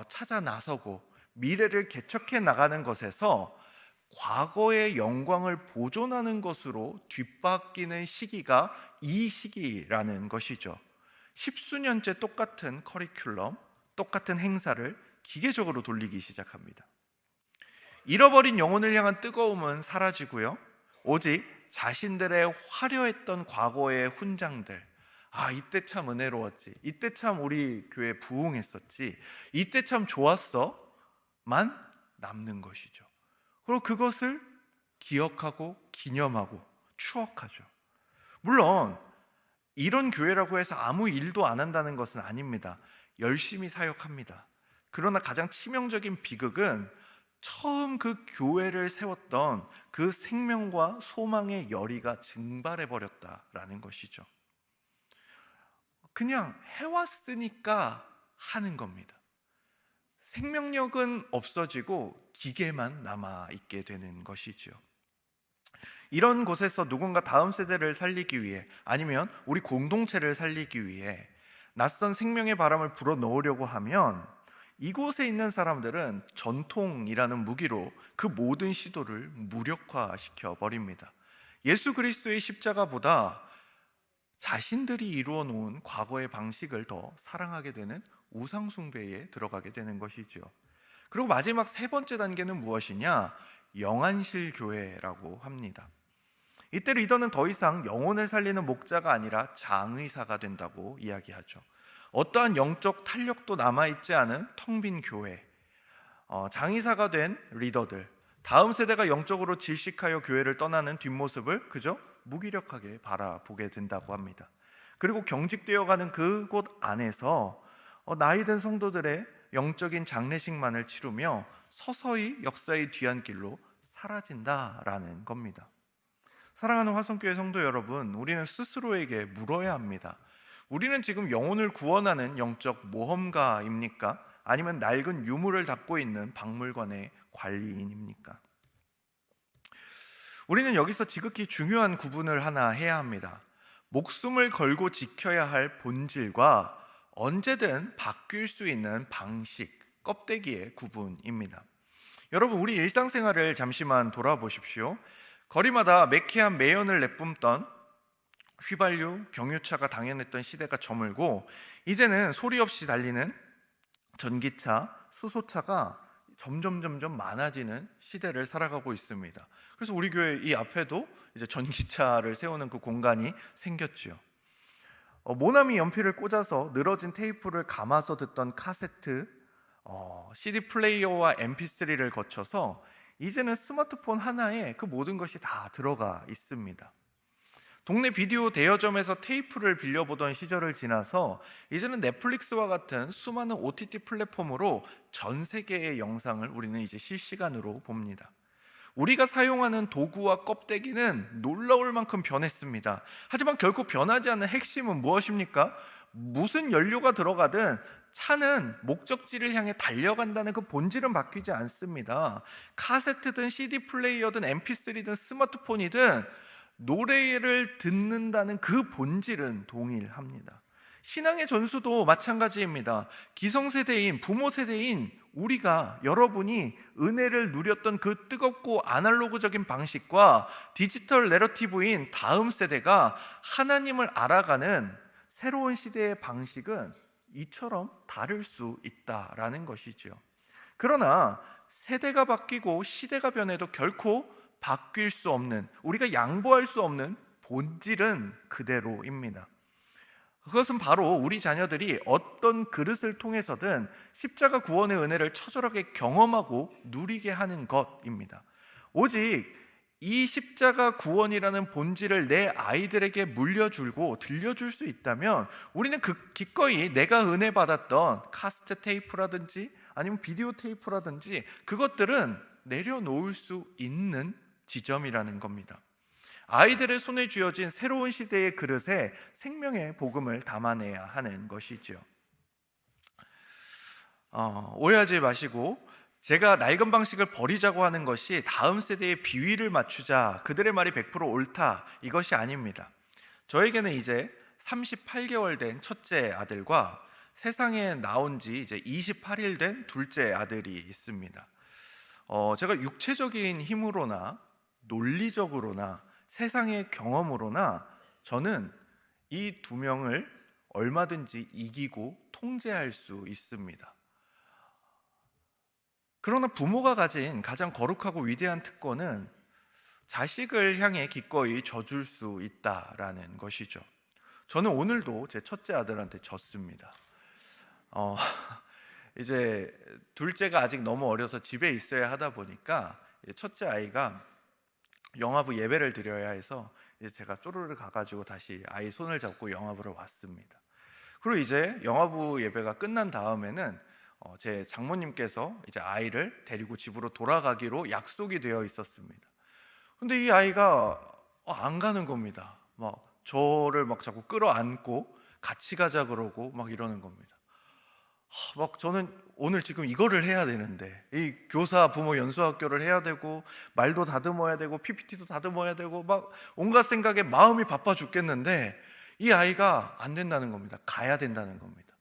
찾아 나서고 미래를 개척해 나가는 것에서 과거의 영광을 보존하는 것으로 뒷바뀌는 시기가 이 시기라는 것이죠. 십수년째 똑같은 커리큘럼, 똑같은 행사를 기계적으로 돌리기 시작합니다. 잃어버린 영혼을 향한 뜨거움은 사라지고요, 오직 자신들의 화려했던 과거의 훈장들, 이때 참 은혜로웠지, 이때 참 우리 교회 부흥했었지, 이때 참 좋았어 만 남는 것이죠. 그리고 그것을 기억하고 기념하고 추억하죠. 물론 이런 교회라고 해서 아무 일도 안 한다는 것은 아닙니다. 열심히 사역합니다. 그러나 가장 치명적인 비극은 처음 그 교회를 세웠던 그 생명과 소망의 열의가 증발해 버렸다라는 것이죠. 그냥 해왔으니까 하는 겁니다. 생명력은 없어지고 기계만 남아있게 되는 것이죠. 이런 곳에서 누군가 다음 세대를 살리기 위해, 아니면 우리 공동체를 살리기 위해 낯선 생명의 바람을 불어넣으려고 하면 이곳에 있는 사람들은 전통이라는 무기로 그 모든 시도를 무력화시켜 버립니다. 예수 그리스도의 십자가보다 자신들이 이루어 놓은 과거의 방식을 더 사랑하게 되는 우상 숭배에 들어가게 되는 것이죠. 그리고 마지막 세 번째 단계는 무엇이냐? 영안실 교회라고 합니다. 이때 리더는 더 이상 영혼을 살리는 목자가 아니라 장의사가 된다고 이야기하죠. 어떠한 영적 탄력도 남아있지 않은 텅 빈 교회, 장의사가 된 리더들, 다음 세대가 영적으로 질식하여 교회를 떠나는 뒷모습을 그저 무기력하게 바라보게 된다고 합니다. 그리고 경직되어가는 그곳 안에서 나이 든 성도들의 영적인 장례식만을 치르며 서서히 역사의 뒤안길로 사라진다라는 겁니다. 사랑하는 화성교회 성도 여러분, 우리는 스스로에게 물어야 합니다. 우리는 지금 영혼을 구원하는 영적 모험가입니까? 아니면 낡은 유물을 닦고 있는 박물관의 관리인입니까? 우리는 여기서 지극히 중요한 구분을 하나 해야 합니다. 목숨을 걸고 지켜야 할 본질과 언제든 바뀔 수 있는 방식, 껍데기의 구분입니다. 여러분, 우리 일상생활을 잠시만 돌아보십시오. 거리마다 매캐한 매연을 내뿜던 휘발유, 경유차가 당연했던 시대가 저물고 이제는 소리 없이 달리는 전기차, 수소차가 점점 많아지는 시대를 살아가고 있습니다. 그래서 우리 교회 이 앞에도 이제 전기차를 세우는 그 공간이 생겼죠. 모나미 연필을 꽂아서 늘어진 테이프를 감아서 듣던 카세트, CD 플레이어와 MP3를 거쳐서 이제는 스마트폰 하나에 그 모든 것이 다 들어가 있습니다. 동네 비디오 대여점에서 테이프를 빌려보던 시절을 지나서 이제는 넷플릭스와 같은 수많은 OTT 플랫폼으로 전 세계의 영상을 우리는 이제 실시간으로 봅니다. 우리가 사용하는 도구와 껍데기는 놀라울 만큼 변했습니다. 하지만 결코 변하지 않는 핵심은 무엇입니까? 무슨 연료가 들어가든 차는 목적지를 향해 달려간다는 그 본질은 바뀌지 않습니다. 카세트든 CD 플레이어든 MP3든 스마트폰이든 노래를 듣는다는 그 본질은 동일합니다. 신앙의 전수도 마찬가지입니다. 기성세대인, 부모 세대인 우리가, 여러분이 은혜를 누렸던 그 뜨겁고 아날로그적인 방식과 디지털 내러티브인 다음 세대가 하나님을 알아가는 새로운 시대의 방식은 이처럼 다를 수 있다라는 것이죠. 그러나 세대가 바뀌고 시대가 변해도 결코 바뀔 수 없는, 우리가 양보할 수 없는 본질은 그대로입니다. 그것은 바로 우리 자녀들이 어떤 그릇을 통해서든 십자가 구원의 은혜를 처절하게 경험하고 누리게 하는 것입니다. 오직 이 십자가 구원이라는 본질을 내 아이들에게 물려주고 들려줄 수 있다면 우리는 기꺼이 내가 은혜 받았던 카세트 테이프라든지 아니면 비디오 테이프라든지 그것들은 내려놓을 수 있는 지점이라는 겁니다. 아이들의 손에 쥐어진 새로운 시대의 그릇에 생명의 복음을 담아내야 하는 것이죠. 오해하지 마시고, 제가 낡은 방식을 버리자고 하는 것이 다음 세대의 비위를 맞추자, 그들의 말이 100% 옳다, 이것이 아닙니다. 저에게는 이제 38개월 된 첫째 아들과 세상에 나온 지 이제 28일 된 둘째 아들이 있습니다. 제가 육체적인 힘으로나 논리적으로나 세상의 경험으로나 저는 이 두 명을 얼마든지 이기고 통제할 수 있습니다. 그러나 부모가 가진 가장 거룩하고 위대한 특권은 자식을 향해 기꺼이 져줄 수 있다라는 것이죠. 저는 오늘도 제 첫째 아들한테 졌습니다. 이제 둘째가 아직 너무 어려서 집에 있어야 하다 보니까 첫째 아이가 영화부 예배를 드려야 해서 이제 제가 쪼르르 가가지고 다시 아이 손을 잡고 영화부를 왔습니다. 그리고 이제 영화부 예배가 끝난 다음에는 제 장모님께서 이제 아이를 데리고 집으로 돌아가기로 약속이 되어 있었습니다. 근데 이 아이가 안 가는 겁니다. 막 저를 막 자꾸 끌어안고 같이 가자 그러고 막 이러는 겁니다. 막 저는 오늘 지금 이거를 해야 되는데, 이 교사 부모 연수학교를 해야 되고 말도 다듬어야 되고 PPT도 다듬어야 되고 막 온갖 생각에 마음이 바빠 죽겠는데 이 아이가 안 된다는 겁니다. 가야 된다는 겁니다.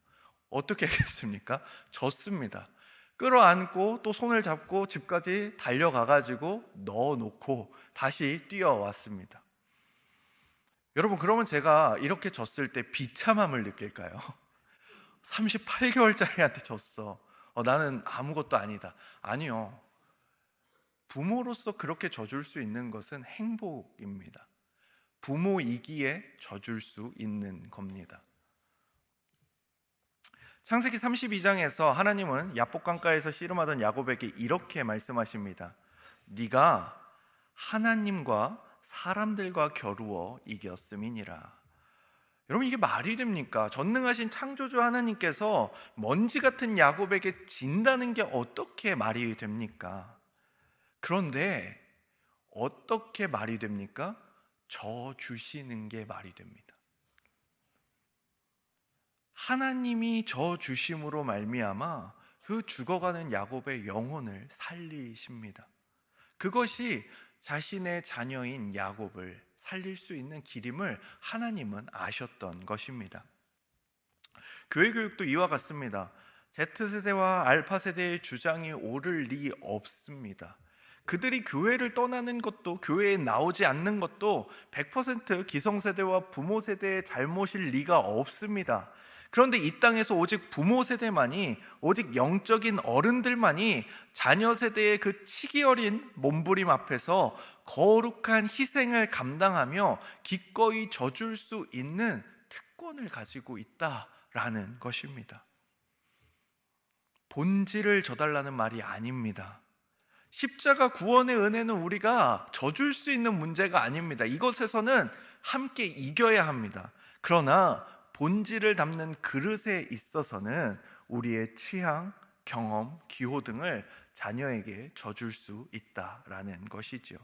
어떻게 하겠습니까? 졌습니다. 끌어안고 또 손을 잡고 집까지 달려가가지고 넣어놓고 다시 뛰어왔습니다. 여러분, 그러면 제가 이렇게 졌을 때 비참함을 느낄까요? 38개월짜리한테 졌어. 나는 아무것도 아니다. 아니요. 부모로서 그렇게 져줄 수 있는 것은 행복입니다. 부모이기에 져줄 수 있는 겁니다. 창세기 32장에서 하나님은 야복 강가에서 씨름하던 야곱에게 이렇게 말씀하십니다. 네가 하나님과 사람들과 겨루어 이겼음이니라. 여러분, 이게 말이 됩니까? 전능하신 창조주 하나님께서 먼지 같은 야곱에게 진다는 게 어떻게 말이 됩니까? 그런데 어떻게 말이 됩니까? 져 주시는 게 말이 됩니다. 하나님이 저 주심으로 말미암아 그 죽어가는 야곱의 영혼을 살리십니다. 그것이 자신의 자녀인 야곱을 살릴 수 있는 길임을 하나님은 아셨던 것입니다. 교회 교육도 이와 같습니다. Z세대와 알파세대의 주장이 옳을 리 없습니다. 그들이 교회를 떠나는 것도, 교회에 나오지 않는 것도 100% 기성세대와 부모 세대의 잘못일 리가 없습니다. 그런데 이 땅에서 오직 부모 세대만이, 오직 영적인 어른들만이 자녀 세대의 그 치기 어린 몸부림 앞에서 거룩한 희생을 감당하며 기꺼이 져줄 수 있는 특권을 가지고 있다라는 것입니다. 본질을 져달라는 말이 아닙니다. 십자가 구원의 은혜는 우리가 져줄 수 있는 문제가 아닙니다. 이것에서는 함께 이겨야 합니다. 그러나 본질을 담는 그릇에 있어서는 우리의 취향, 경험, 기호 등을 자녀에게 져줄 수 있다라는 것이죠.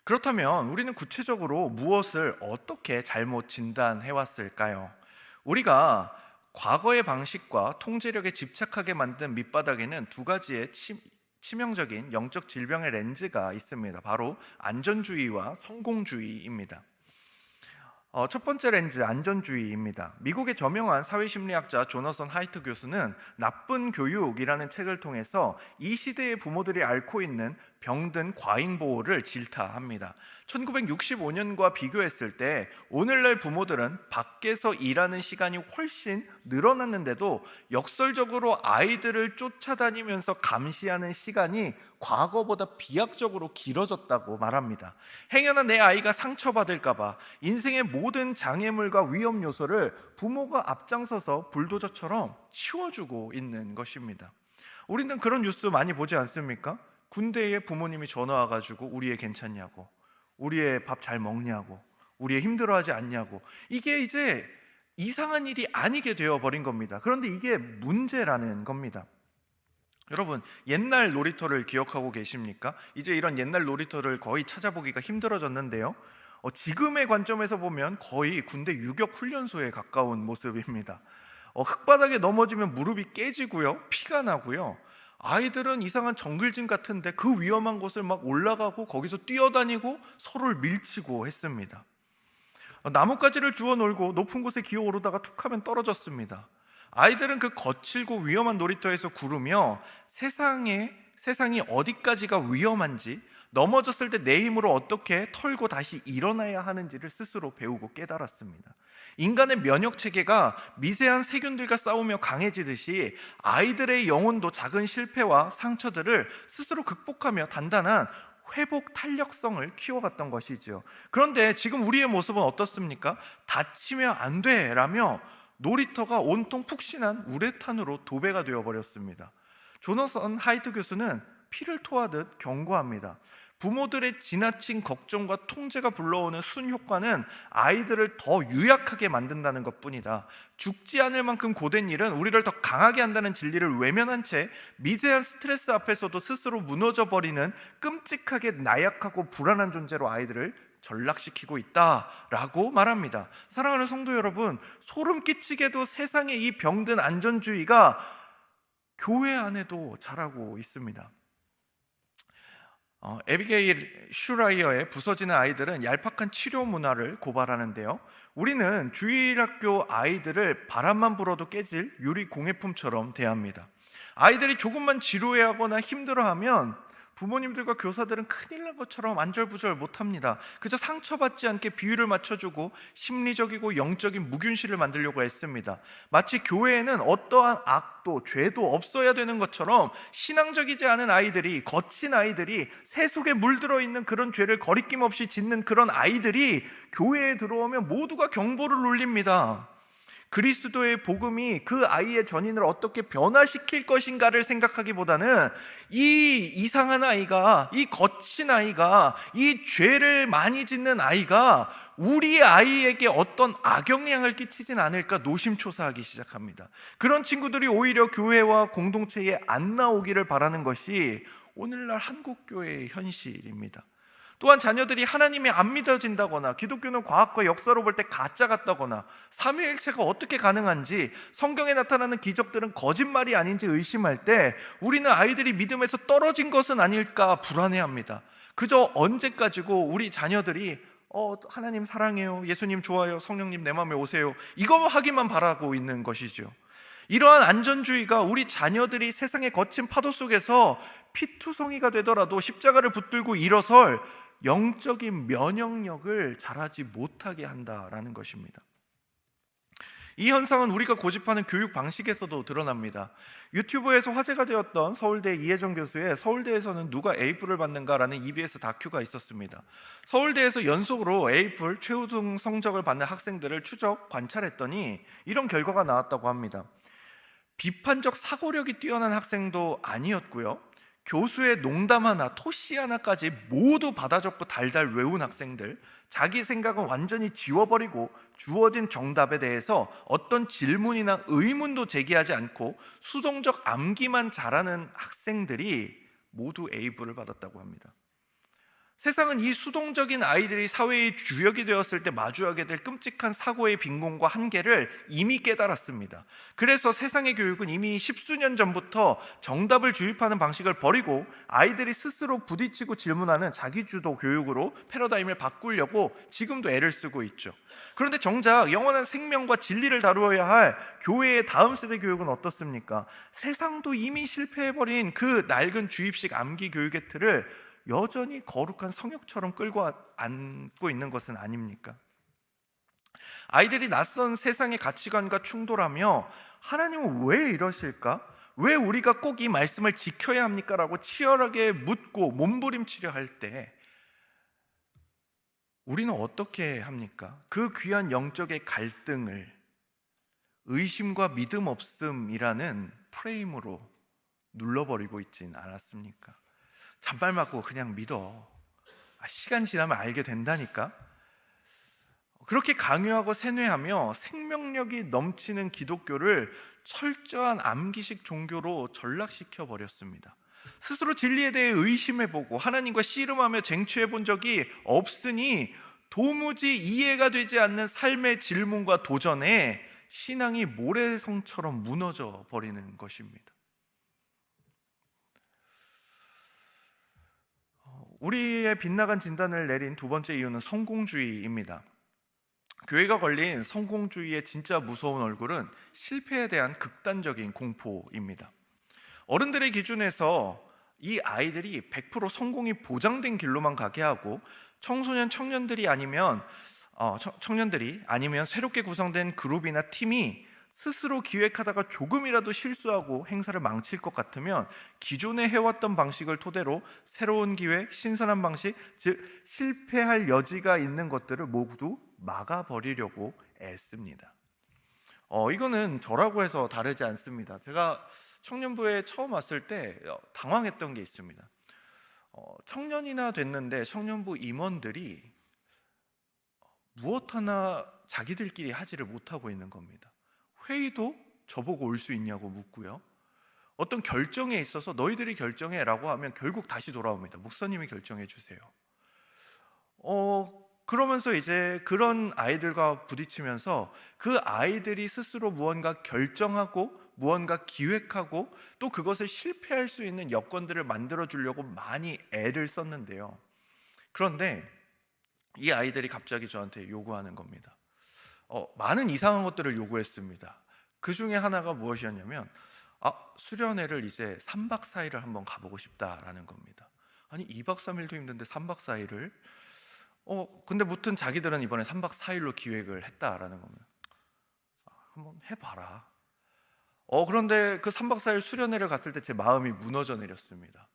그렇다면 우리는 구체적으로 무엇을 어떻게 잘못 진단해 왔을까요? 우리가 과거의 방식과 통제력에 집착하게 만든 밑바닥에는 두 가지의 치명적인 영적 질병의 렌즈가 있습니다. 바로 안전주의와 성공주의입니다. 첫 번째 렌즈, 안전주의입니다. 미국의 저명한 사회심리학자 조너선 하이트 교수는 나쁜 교육이라는 책을 통해서 이 시대의 부모들이 앓고 있는 병든 과잉보호를 질타합니다. 1965년과 비교했을 때 오늘날 부모들은 밖에서 일하는 시간이 훨씬 늘어났는데도 역설적으로 아이들을 쫓아다니면서 감시하는 시간이 과거보다 비약적으로 길어졌다고 말합니다. 행여나 내 아이가 상처받을까봐 인생의 모든 장애물과 위험 요소를 부모가 앞장서서 불도저처럼 치워주고 있는 것입니다. 우리는 그런 뉴스 많이 보지 않습니까? 군대에 부모님이 전화 와가지고 우리 애 괜찮냐고, 우리 애 밥 잘 먹냐고, 우리 애 힘들어하지 않냐고. 이게 이제 이상한 일이 아니게 되어버린 겁니다. 그런데 이게 문제라는 겁니다. 여러분, 옛날 놀이터를 기억하고 계십니까? 이제 이런 옛날 놀이터를 거의 찾아보기가 힘들어졌는데요. 지금의 관점에서 보면 거의 군대 유격 훈련소에 가까운 모습입니다. 흙바닥에 넘어지면 무릎이 깨지고요, 피가 나고요. 아이들은 이상한 정글짐 같은데 그 위험한 곳을 막 올라가고 거기서 뛰어다니고 서로를 밀치고 했습니다. 나뭇가지를 주워 놀고 높은 곳에 기어오르다가 툭 하면 떨어졌습니다. 아이들은 그 거칠고 위험한 놀이터에서 구르며 세상이 어디까지가 위험한지, 넘어졌을 때 내 힘으로 어떻게 털고 다시 일어나야 하는지를 스스로 배우고 깨달았습니다. 인간의 면역 체계가 미세한 세균들과 싸우며 강해지듯이 아이들의 영혼도 작은 실패와 상처들을 스스로 극복하며 단단한 회복 탄력성을 키워갔던 것이죠. 그런데 지금 우리의 모습은 어떻습니까? 다치면 안 돼 라며 놀이터가 온통 푹신한 우레탄으로 도배가 되어버렸습니다. 조너선 하이트 교수는 피를 토하듯 경고합니다. 부모들의 지나친 걱정과 통제가 불러오는 순효과는 아이들을 더 유약하게 만든다는 것뿐이다. 죽지 않을 만큼 고된 일은 우리를 더 강하게 한다는 진리를 외면한 채 미세한 스트레스 앞에서도 스스로 무너져버리는 끔찍하게 나약하고 불안한 존재로 아이들을 전락시키고 있다라고 말합니다. 사랑하는 성도 여러분, 소름 끼치게도 세상의 이 병든 안전주의가 교회 안에도 자라고 있습니다. 에비게일 슈라이어의 부서지는 아이들은 얄팍한 치료 문화를 고발하는데요. 우리는 주일학교 아이들을 바람만 불어도 깨질 유리 공예품처럼 대합니다. 아이들이 조금만 지루해하거나 힘들어하면 부모님들과 교사들은 큰일 난 것처럼 안절부절 못합니다. 그저 상처받지 않게 비율을 맞춰주고 심리적이고 영적인 무균실을 만들려고 했습니다. 마치 교회에는 어떠한 악도 죄도 없어야 되는 것처럼 신앙적이지 않은 아이들이, 거친 아이들이, 세속에 물들어 있는 그런 죄를 거리낌 없이 짓는 그런 아이들이 교회에 들어오면 모두가 경보를 울립니다. 그리스도의 복음이 그 아이의 전인을 어떻게 변화시킬 것인가를 생각하기보다는 이 이상한 아이가, 이 거친 아이가, 이 죄를 많이 짓는 아이가 우리 아이에게 어떤 악영향을 끼치진 않을까 노심초사하기 시작합니다. 그런 친구들이 오히려 교회와 공동체에 안 나오기를 바라는 것이 오늘날 한국교회의 현실입니다. 또한 자녀들이 하나님이 안 믿어진다거나 기독교는 과학과 역사로 볼 때 가짜 같다거나 삼위일체가 어떻게 가능한지, 성경에 나타나는 기적들은 거짓말이 아닌지 의심할 때 우리는 아이들이 믿음에서 떨어진 것은 아닐까 불안해합니다. 그저 언제까지고 우리 자녀들이 하나님 사랑해요, 예수님 좋아요, 성령님 내 마음에 오세요, 이거 하기만 바라고 있는 것이죠. 이러한 안전주의가 우리 자녀들이 세상의 거친 파도 속에서 피투성이가 되더라도 십자가를 붙들고 일어설 영적인 면역력을 자라지 못하게 한다라는 것입니다. 이 현상은 우리가 고집하는 교육 방식에서도 드러납니다. 유튜브에서 화제가 되었던 서울대 이혜정 교수의 서울대에서는 누가 A뿔을 받는가라는 EBS 다큐가 있었습니다. 서울대에서 연속으로 A뿔 최우등 성적을 받는 학생들을 추적 관찰했더니 이런 결과가 나왔다고 합니다. 비판적 사고력이 뛰어난 학생도 아니었고요, 교수의 농담 하나, 토시 하나까지 모두 받아 적고 달달 외운 학생들, 자기 생각은 완전히 지워버리고 주어진 정답에 대해서 어떤 질문이나 의문도 제기하지 않고 수동적 암기만 잘하는 학생들이 모두 A부를 받았다고 합니다. 세상은 이 수동적인 아이들이 사회의 주역이 되었을 때 마주하게 될 끔찍한 사고의 빈곤과 한계를 이미 깨달았습니다. 그래서 세상의 교육은 이미 십수년 전부터 정답을 주입하는 방식을 버리고 아이들이 스스로 부딪히고 질문하는 자기주도 교육으로 패러다임을 바꾸려고 지금도 애를 쓰고 있죠. 그런데 정작 영원한 생명과 진리를 다루어야 할 교회의 다음 세대 교육은 어떻습니까? 세상도 이미 실패해버린 그 낡은 주입식 암기 교육의 틀을 여전히 거룩한 성역처럼 끌고 안고 있는 것은 아닙니까? 아이들이 낯선 세상의 가치관과 충돌하며 하나님은 왜 이러실까? 왜 우리가 꼭 이 말씀을 지켜야 합니까? 라고 치열하게 묻고 몸부림치려 할 때 우리는 어떻게 합니까? 그 귀한 영적의 갈등을 의심과 믿음 없음이라는 프레임으로 눌러버리고 있진 않았습니까? 잔발 맞고 그냥 믿어, 시간 지나면 알게 된다니까, 그렇게 강요하고 세뇌하며 생명력이 넘치는 기독교를 철저한 암기식 종교로 전락시켜 버렸습니다. 스스로 진리에 대해 의심해보고 하나님과 씨름하며 쟁취해본 적이 없으니 도무지 이해가 되지 않는 삶의 질문과 도전에 신앙이 모래성처럼 무너져 버리는 것입니다. 우리의 빗나간 진단을 내린 두 번째 이유는 성공주의입니다. 교회가 걸린 성공주의의 진짜 무서운 얼굴은 실패에 대한 극단적인 공포입니다. 어른들의 기준에서 이 아이들이 100% 성공이 보장된 길로만 가게 하고 청년들이 아니면 새롭게 구성된 그룹이나 팀이 스스로 기획하다가 조금이라도 실수하고 행사를 망칠 것 같으면 기존에 해왔던 방식을 토대로 새로운 기획, 신선한 방식, 즉 실패할 여지가 있는 것들을 모두 막아버리려고 애씁니다. 이거는 저라고 해서 다르지 않습니다. 제가 청년부에 처음 왔을 때 당황했던 게 있습니다. 청년이나 됐는데 청년부 임원들이 무엇 하나 자기들끼리 하지를 못하고 있는 겁니다. 회의도 저보고 올 수 있냐고 묻고요, 어떤 결정에 있어서 너희들이 결정해 라고 하면 결국 다시 돌아옵니다. 목사님이 결정해 주세요. 그러면서 이제 그런 아이들과 부딪히면서 그 아이들이 스스로 무언가 결정하고 무언가 기획하고 또 그것을 실패할 수 있는 여건들을 만들어 주려고 많이 애를 썼는데요, 그런데 이 아이들이 갑자기 저한테 요구하는 겁니다. 많은 이상한 것들을 요구했습니다. 그 중에 하나가 무엇이었냐면 수련회를 이제 3박 4일을 한번 가보고 싶다라는 겁니다. 아니 2박 3일도 힘든데 3박 4일을? 근데 무튼 자기들은 이번에 3박 4일로 기획을 했다라는 겁니다. 한번 해봐라. 그런데 그 3박 4일 수련회를 갔을 때 제 마음이 무너져 내렸습니다.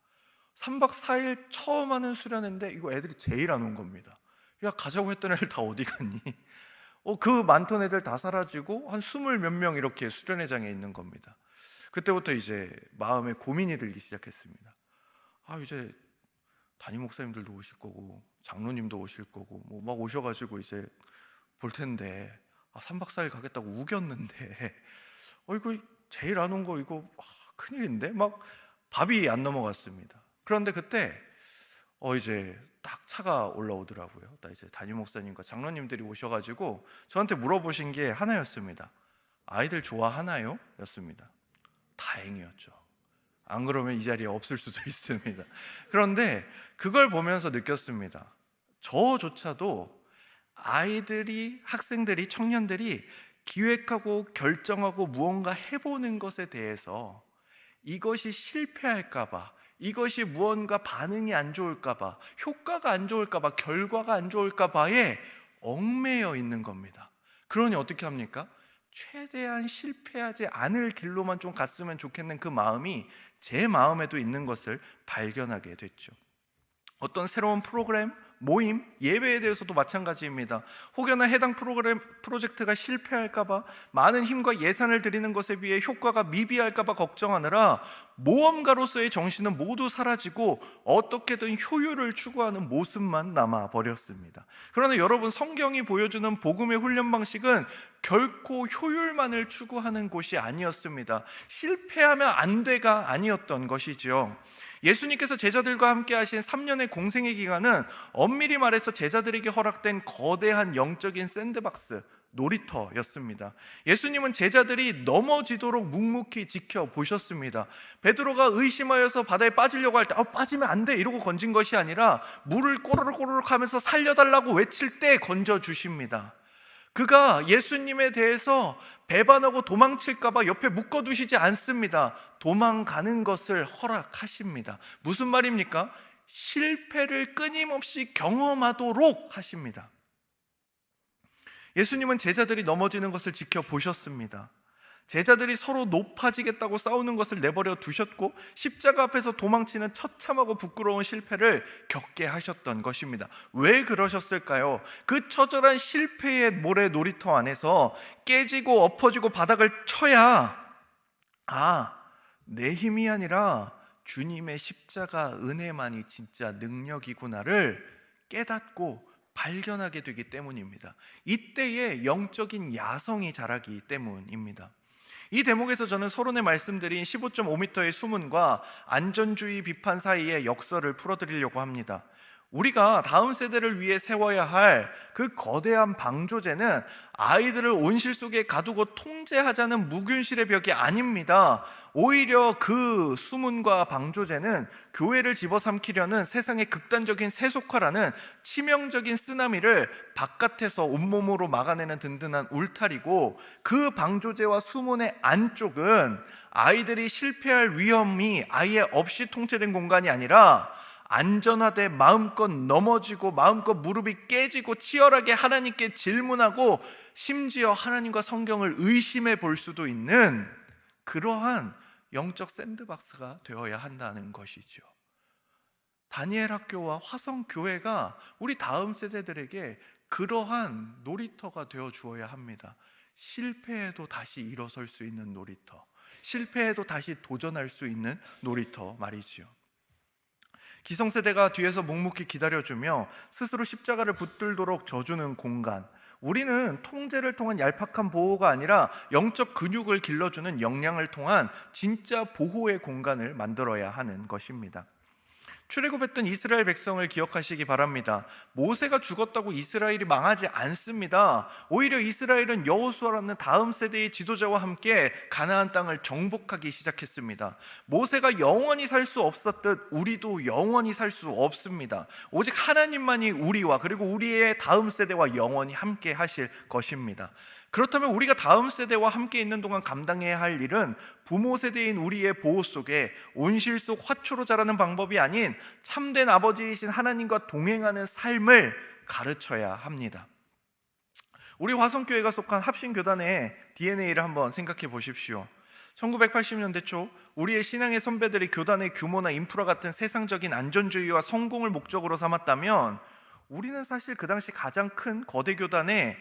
3박 4일 처음 하는 수련회인데 이거 애들이 제일 안 온 겁니다. 야, 가자고 했던 애들 다 어디 갔니? 그 많던 애들 다 사라지고 한 20 몇 명 이렇게 수련회장에 있는 겁니다. 그때부터 이제 마음에 고민이 들기 시작했습니다. 이제 담임 목사님들도 오실 거고 장로님도 오실 거고 뭐 막 오셔가지고 이제 볼 텐데 3박 4일 가겠다고 우겼는데 이거 제일 안 온 거 이거 큰일인데 막 밥이 안 넘어갔습니다. 그런데 그때 이제 딱 차가 올라오더라고요. 딱 이제 담임 목사님과 장로님들이 오셔가지고 저한테 물어보신 게 하나였습니다. 아이들 좋아하나요? 였습니다. 다행이었죠. 안 그러면 이 자리에 없을 수도 있습니다. 그런데 그걸 보면서 느꼈습니다. 저조차도 아이들이, 학생들이, 청년들이 기획하고 결정하고 무언가 해보는 것에 대해서 이것이 실패할까봐, 이것이 무언가 반응이 안 좋을까봐, 효과가 안 좋을까봐, 결과가 안 좋을까봐에 얽매여 있는 겁니다. 그러니 어떻게 합니까? 최대한 실패하지 않을 길로만 좀 갔으면 좋겠는 그 마음이 제 마음에도 있는 것을 발견하게 됐죠. 어떤 새로운 프로그램, 모임, 예배에 대해서도 마찬가지입니다. 혹여나 해당 프로젝트가 실패할까봐, 많은 힘과 예산을 들이는 것에 비해 효과가 미비할까봐 걱정하느라 모험가로서의 정신은 모두 사라지고 어떻게든 효율을 추구하는 모습만 남아버렸습니다. 그러나 여러분, 성경이 보여주는 복음의 훈련 방식은 결코 효율만을 추구하는 곳이 아니었습니다. 실패하면 안 돼가 아니었던 것이죠. 예수님께서 제자들과 함께 하신 3년의 공생의 기간은 엄밀히 말해서 제자들에게 허락된 거대한 영적인 샌드박스, 놀이터였습니다. 예수님은 제자들이 넘어지도록 묵묵히 지켜보셨습니다. 베드로가 의심하여서 바다에 빠지려고 할 때 빠지면 안 돼 이러고 건진 것이 아니라 물을 꼬르륵 하면서 살려달라고 외칠 때 건져주십니다. 그가 예수님에 대해서 배반하고 도망칠까봐 옆에 묶어두시지 않습니다. 도망가는 것을 허락하십니다. 무슨 말입니까? 실패를 끊임없이 경험하도록 하십니다. 예수님은 제자들이 넘어지는 것을 지켜보셨습니다. 제자들이 서로 높아지겠다고 싸우는 것을 내버려 두셨고 십자가 앞에서 도망치는 처참하고 부끄러운 실패를 겪게 하셨던 것입니다. 왜 그러셨을까요? 그 처절한 실패의 모래 놀이터 안에서 깨지고 엎어지고 바닥을 쳐야 내 힘이 아니라 주님의 십자가 은혜만이 진짜 능력이구나를 깨닫고 발견하게 되기 때문입니다. 이때에 영적인 야성이 자라기 때문입니다. 이 대목에서 저는 서론에 말씀드린 15.5m의 수문과 안전주의 비판 사이의 역설을 풀어드리려고 합니다. 우리가 다음 세대를 위해 세워야 할 그 거대한 방조제는 아이들을 온실 속에 가두고 통제하자는 무균실의 벽이 아닙니다. 오히려 그 수문과 방조제는 교회를 집어삼키려는 세상의 극단적인 세속화라는 치명적인 쓰나미를 바깥에서 온몸으로 막아내는 든든한 울타리고, 그 방조제와 수문의 안쪽은 아이들이 실패할 위험이 아예 없이 통제된 공간이 아니라 안전하되 마음껏 넘어지고 마음껏 무릎이 깨지고 치열하게 하나님께 질문하고 심지어 하나님과 성경을 의심해 볼 수도 있는 그러한 영적 샌드박스가 되어야 한다는 것이죠. 다니엘 학교와 화성교회가 우리 다음 세대들에게 그러한 놀이터가 되어 주어야 합니다. 실패해도 다시 일어설 수 있는 놀이터, 실패해도 다시 도전할 수 있는 놀이터 말이지요. 기성세대가 뒤에서 묵묵히 기다려주며 스스로 십자가를 붙들도록 져주는 공간, 우리는 통제를 통한 얄팍한 보호가 아니라 영적 근육을 길러주는 역량을 통한 진짜 보호의 공간을 만들어야 하는 것입니다. 출애굽했던 이스라엘 백성을 기억하시기 바랍니다. 모세가 죽었다고 이스라엘이 망하지 않습니다. 오히려 이스라엘은 여호수아라는 다음 세대의 지도자와 함께 가나안 땅을 정복하기 시작했습니다. 모세가 영원히 살 수 없었듯 우리도 영원히 살 수 없습니다. 오직 하나님만이 우리와 그리고 우리의 다음 세대와 영원히 함께 하실 것입니다. 그렇다면 우리가 다음 세대와 함께 있는 동안 감당해야 할 일은 부모 세대인 우리의 보호 속에 온실 속 화초로 자라는 방법이 아닌 참된 아버지이신 하나님과 동행하는 삶을 가르쳐야 합니다. 우리 화성교회가 속한 합신교단의 DNA를 한번 생각해 보십시오. 1980년대 초 우리의 신앙의 선배들이 교단의 규모나 인프라 같은 세상적인 안전주의와 성공을 목적으로 삼았다면 우리는 사실 그 당시 가장 큰 거대 교단에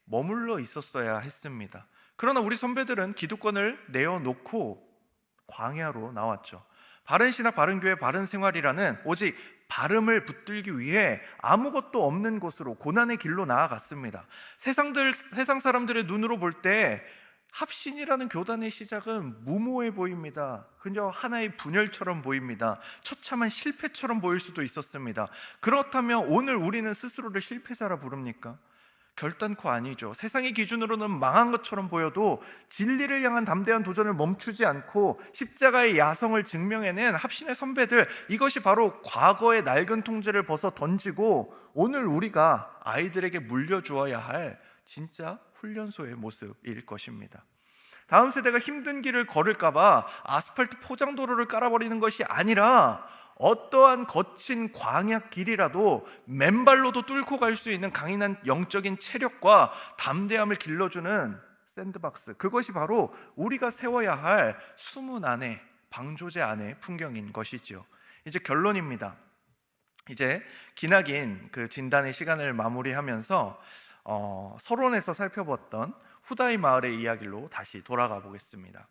머물러 있었어야 했습니다. 그러나 우리 선배들은 기득권을 내어놓고 광야로 나왔죠. 바른 신학, 바른 교회, 바른 생활이라는 오직 바름을 붙들기 위해 아무것도 없는 곳으로 고난의 길로 나아갔습니다. 세상 사람들의 눈으로 볼 때 합신이라는 교단의 시작은 무모해 보입니다. 그저 하나의 분열처럼 보입니다. 처참한 실패처럼 보일 수도 있었습니다. 그렇다면 오늘 우리는 스스로를 실패자라 부릅니까? 결단코 아니죠. 세상의 기준으로는 망한 것처럼 보여도 진리를 향한 담대한 도전을 멈추지 않고 십자가의 야성을 증명해낸 합신의 선배들, 이것이 바로 과거의 낡은 통제를 벗어 던지고 오늘 우리가 아이들에게 물려주어야 할 진짜 훈련소의 모습일 것입니다. 다음 세대가 힘든 길을 걸을까봐 아스팔트 포장도로를 깔아버리는 것이 아니라 어떠한 거친 광야 길이라도 맨발로도 뚫고 갈 수 있는 강인한 영적인 체력과 담대함을 길러주는 샌드박스, 그것이 바로 우리가 세워야 할 수문 안에, 방조제 안의 풍경인 것이지요. 이제 결론입니다. 이제 기나긴 그 진단의 시간을 마무리하면서 서론에서 살펴봤던 후다이 마을의 이야기로 다시 돌아가 보겠습니다.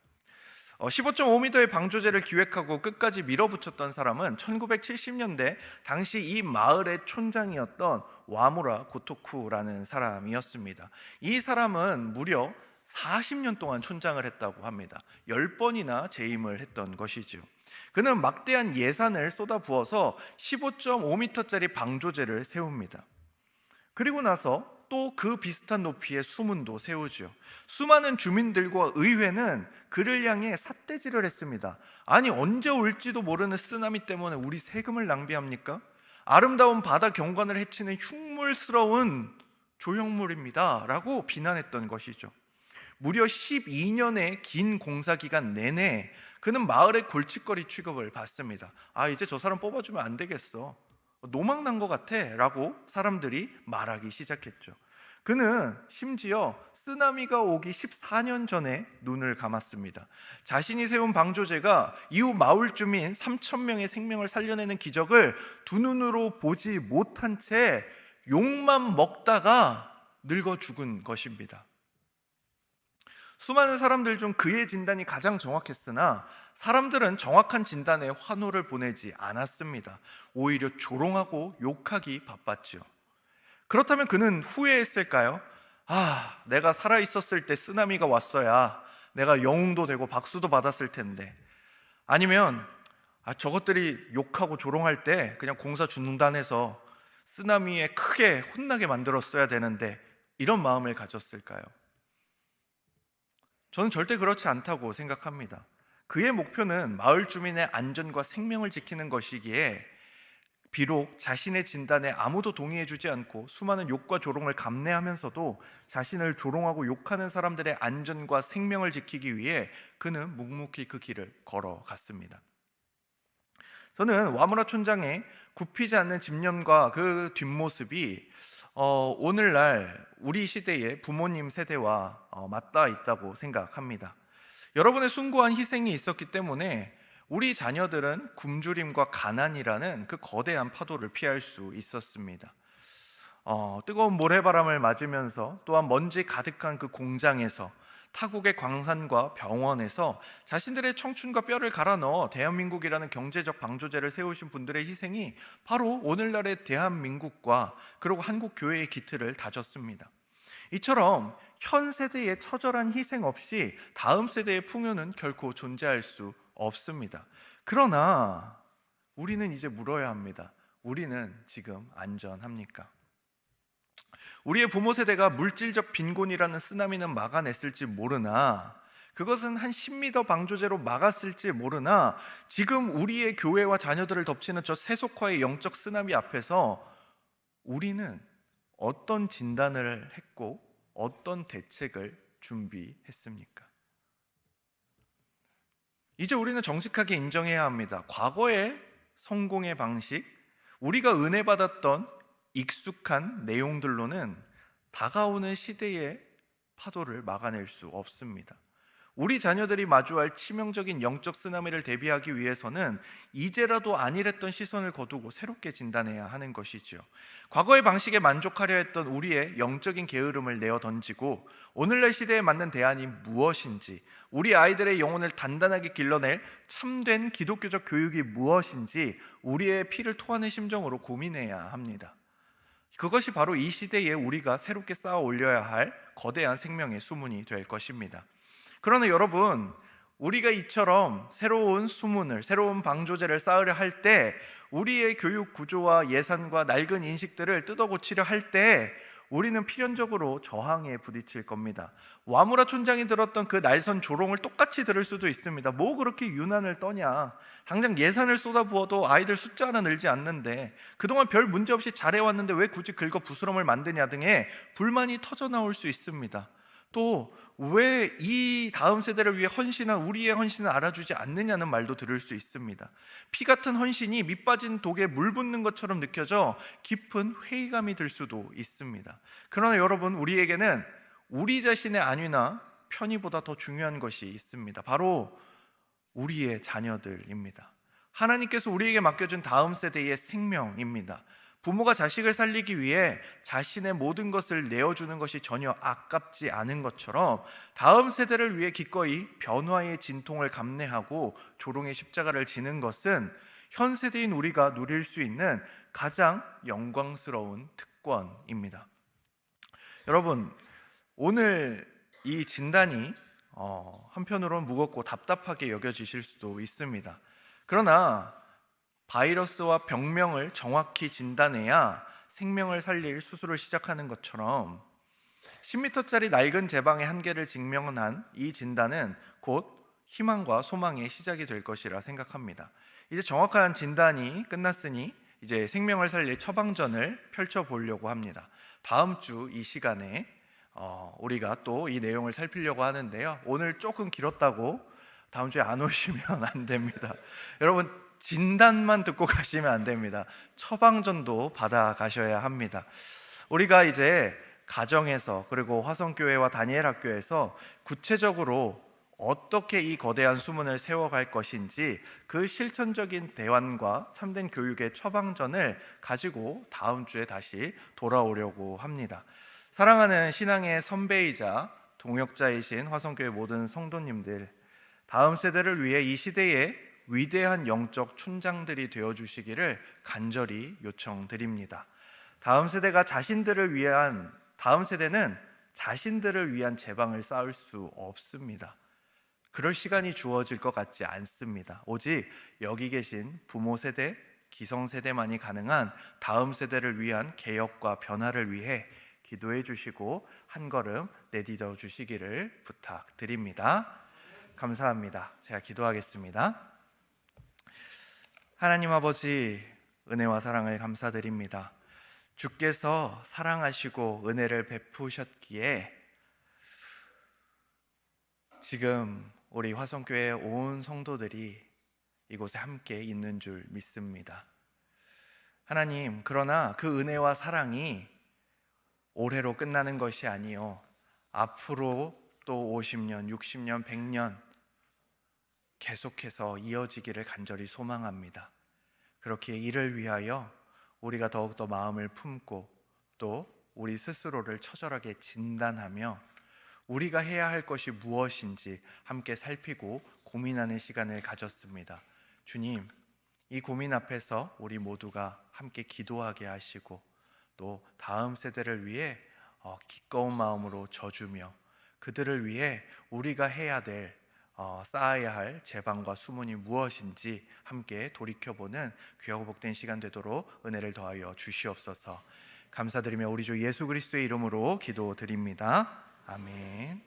15.5m의 방조제를 기획하고 끝까지 밀어붙였던 사람은 1970년대 당시 이 마을의 촌장이었던 와무라 고토쿠라는 사람이었습니다. 이 사람은 무려 40년 동안 촌장을 했다고 합니다. 10번이나 재임을 했던 것이죠. 그는 막대한 예산을 쏟아부어서 15.5m짜리 방조제를 세웁니다. 그리고 나서 또 그 비슷한 높이의 수문도 세우죠. 수많은 주민들과 의회는 그를 향해 삿대질을 했습니다. 아니, 언제 올지도 모르는 쓰나미 때문에 우리 세금을 낭비합니까? 아름다운 바다 경관을 해치는 흉물스러운 조형물입니다 라고 비난했던 것이죠. 무려 12년의 긴 공사기간 내내 그는 마을의 골칫거리 취급을 받습니다. 이제 저 사람 뽑아주면 안 되겠어, 노망난 것 같아 라고 사람들이 말하기 시작했죠. 그는 심지어 쓰나미가 오기 14년 전에 눈을 감았습니다. 자신이 세운 방조제가 이후 마을 주민 3,000명의 생명을 살려내는 기적을 두 눈으로 보지 못한 채 욕만 먹다가 늙어 죽은 것입니다. 수많은 사람들 중 그의 진단이 가장 정확했으나 사람들은 정확한 진단에 환호를 보내지 않았습니다. 오히려 조롱하고 욕하기 바빴죠. 그렇다면 그는 후회했을까요? 내가 살아있었을 때 쓰나미가 왔어야 내가 영웅도 되고 박수도 받았을 텐데. 아니면 저것들이 욕하고 조롱할 때 그냥 공사 중단해서 쓰나미에 크게 혼나게 만들었어야 되는데, 이런 마음을 가졌을까요? 저는 절대 그렇지 않다고 생각합니다. 그의 목표는 마을 주민의 안전과 생명을 지키는 것이기에 비록 자신의 진단에 아무도 동의해주지 않고 수많은 욕과 조롱을 감내하면서도 자신을 조롱하고 욕하는 사람들의 안전과 생명을 지키기 위해 그는 묵묵히 그 길을 걸어갔습니다. 저는 와무라 촌장의 굽히지 않는 집념과 그 뒷모습이 오늘날 우리 시대의 부모님 세대와 맞닿아 있다고 생각합니다. 여러분의 숭고한 희생이 있었기 때문에 우리 자녀들은 굶주림과 가난이라는 그 거대한 파도를 피할 수 있었습니다. 뜨거운 모래바람을 맞으면서, 또한 먼지 가득한 그 공장에서, 타국의 광산과 병원에서 자신들의 청춘과 뼈를 갈아 넣어 대한민국이라는 경제적 방조제를 세우신 분들의 희생이 바로 오늘날의 대한민국과 그리고 한국 교회의 기틀을 다졌습니다. 이처럼 현 세대의 처절한 희생 없이 다음 세대의 풍요는 결코 존재할 수 없습니다. 그러나 우리는 이제 물어야 합니다. 우리는 지금 안전합니까? 우리의 부모 세대가 물질적 빈곤이라는 쓰나미는 막아냈을지 모르나, 그것은 한 10m 방조제로 막았을지 모르나, 지금 우리의 교회와 자녀들을 덮치는 저 세속화의 영적 쓰나미 앞에서 우리는 어떤 진단을 했고 어떤 대책을 준비했습니까? 이제 우리는 정직하게 인정해야 합니다. 과거의 성공의 방식, 우리가 은혜 받았던 익숙한 내용들로는 다가오는 시대의 파도를 막아낼 수 없습니다. 우리 자녀들이 마주할 치명적인 영적 쓰나미를 대비하기 위해서는 이제라도 아니랬던 시선을 거두고 새롭게 진단해야 하는 것이죠. 과거의 방식에 만족하려 했던 우리의 영적인 게으름을 내어 던지고 오늘날 시대에 맞는 대안이 무엇인지, 우리 아이들의 영혼을 단단하게 길러낼 참된 기독교적 교육이 무엇인지 우리의 피를 토하는 심정으로 고민해야 합니다. 그것이 바로 이 시대에 우리가 새롭게 쌓아 올려야 할 거대한 생명의 수문이 될 것입니다. 그러나 여러분, 우리가 이처럼 새로운 수문을, 새로운 방조제를 쌓으려 할 때, 우리의 교육 구조와 예산과 낡은 인식들을 뜯어고치려 할 때 우리는 필연적으로 저항에 부딪힐 겁니다. 와무라 촌장이 들었던 그 날선 조롱을 똑같이 들을 수도 있습니다. 뭐 그렇게 유난을 떠냐, 당장 예산을 쏟아부어도 아이들 숫자 하나 늘지 않는데, 그동안 별 문제 없이 잘해왔는데 왜 굳이 긁어 부스럼을 만드냐 등의 불만이 터져 나올 수 있습니다. 또 왜 이 다음 세대를 위해 헌신한 우리의 헌신을 알아주지 않느냐는 말도 들을 수 있습니다. 피 같은 헌신이 밑 빠진 독에 물 붓는 것처럼 느껴져 깊은 회의감이 들 수도 있습니다. 그러나 여러분, 우리에게는 우리 자신의 안위나 편의보다 더 중요한 것이 있습니다. 바로 우리의 자녀들입니다. 하나님께서 우리에게 맡겨준 다음 세대의 생명입니다. 부모가 자식을 살리기 위해 자신의 모든 것을 내어주는 것이 전혀 아깝지 않은 것처럼, 다음 세대를 위해 기꺼이 변화의 진통을 감내하고 조롱의 십자가를 지는 것은 현 세대인 우리가 누릴 수 있는 가장 영광스러운 특권입니다. 여러분, 오늘 이 진단이 한편으로는 무겁고 답답하게 여겨지실 수도 있습니다. 그러나 바이러스와 병명을 정확히 진단해야 생명을 살릴 수술을 시작하는 것처럼 10m짜리 낡은 제방의 한계를 증명한 이 진단은 곧 희망과 소망의 시작이 될 것이라 생각합니다. 이제 정확한 진단이 끝났으니 이제 생명을 살릴 처방전을 펼쳐보려고 합니다. 다음 주 이 시간에 우리가 또 이 내용을 살피려고 하는데요, 오늘 조금 길었다고 다음 주에 안 오시면 안 됩니다. 여러분, 진단만 듣고 가시면 안 됩니다. 처방전도 받아 가셔야 합니다. 우리가 이제 가정에서, 그리고 화성교회와 다니엘 학교에서 구체적으로 어떻게 이 거대한 수문을 세워갈 것인지, 그 실천적인 대안과 참된 교육의 처방전을 가지고 다음 주에 다시 돌아오려고 합니다. 사랑하는 신앙의 선배이자 동역자이신 화성교회 모든 성도님들, 다음 세대를 위해 이 시대에 위대한 영적 촌장들이 되어주시기를 간절히 요청드립니다. 다음 세대는 자신들을 위한 제방을 쌓을 수 없습니다. 그럴 시간이 주어질 것 같지 않습니다. 오직 여기 계신 부모 세대, 기성 세대만이 가능한 다음 세대를 위한 개혁과 변화를 위해 기도해 주시고 한 걸음 내딛어 주시기를 부탁드립니다. 감사합니다. 제가 기도하겠습니다. 하나님 아버지, 은혜와 사랑을 감사드립니다. 주께서 사랑하시고 은혜를 베푸셨기에 지금 우리 화성교회 온 성도들이 이곳에 함께 있는 줄 믿습니다. 하나님, 그러나 그 은혜와 사랑이 올해로 끝나는 것이 아니요, 앞으로 또 50년, 60년, 100년 계속해서 이어지기를 간절히 소망합니다. 그렇게 이를 위하여 우리가 더욱더 마음을 품고 또 우리 스스로를 처절하게 진단하며 우리가 해야 할 것이 무엇인지 함께 살피고 고민하는 시간을 가졌습니다. 주님, 이 고민 앞에서 우리 모두가 함께 기도하게 하시고 또 다음 세대를 위해 기꺼운 마음으로 져주며 그들을 위해 우리가 해야 될 쌓아야 할 제방과 수문이 무엇인지 함께 돌이켜보는 귀하고 복된 시간 되도록 은혜를 더하여 주시옵소서. 감사드리며 우리 주 예수 그리스도의 이름으로 기도드립니다. 아멘.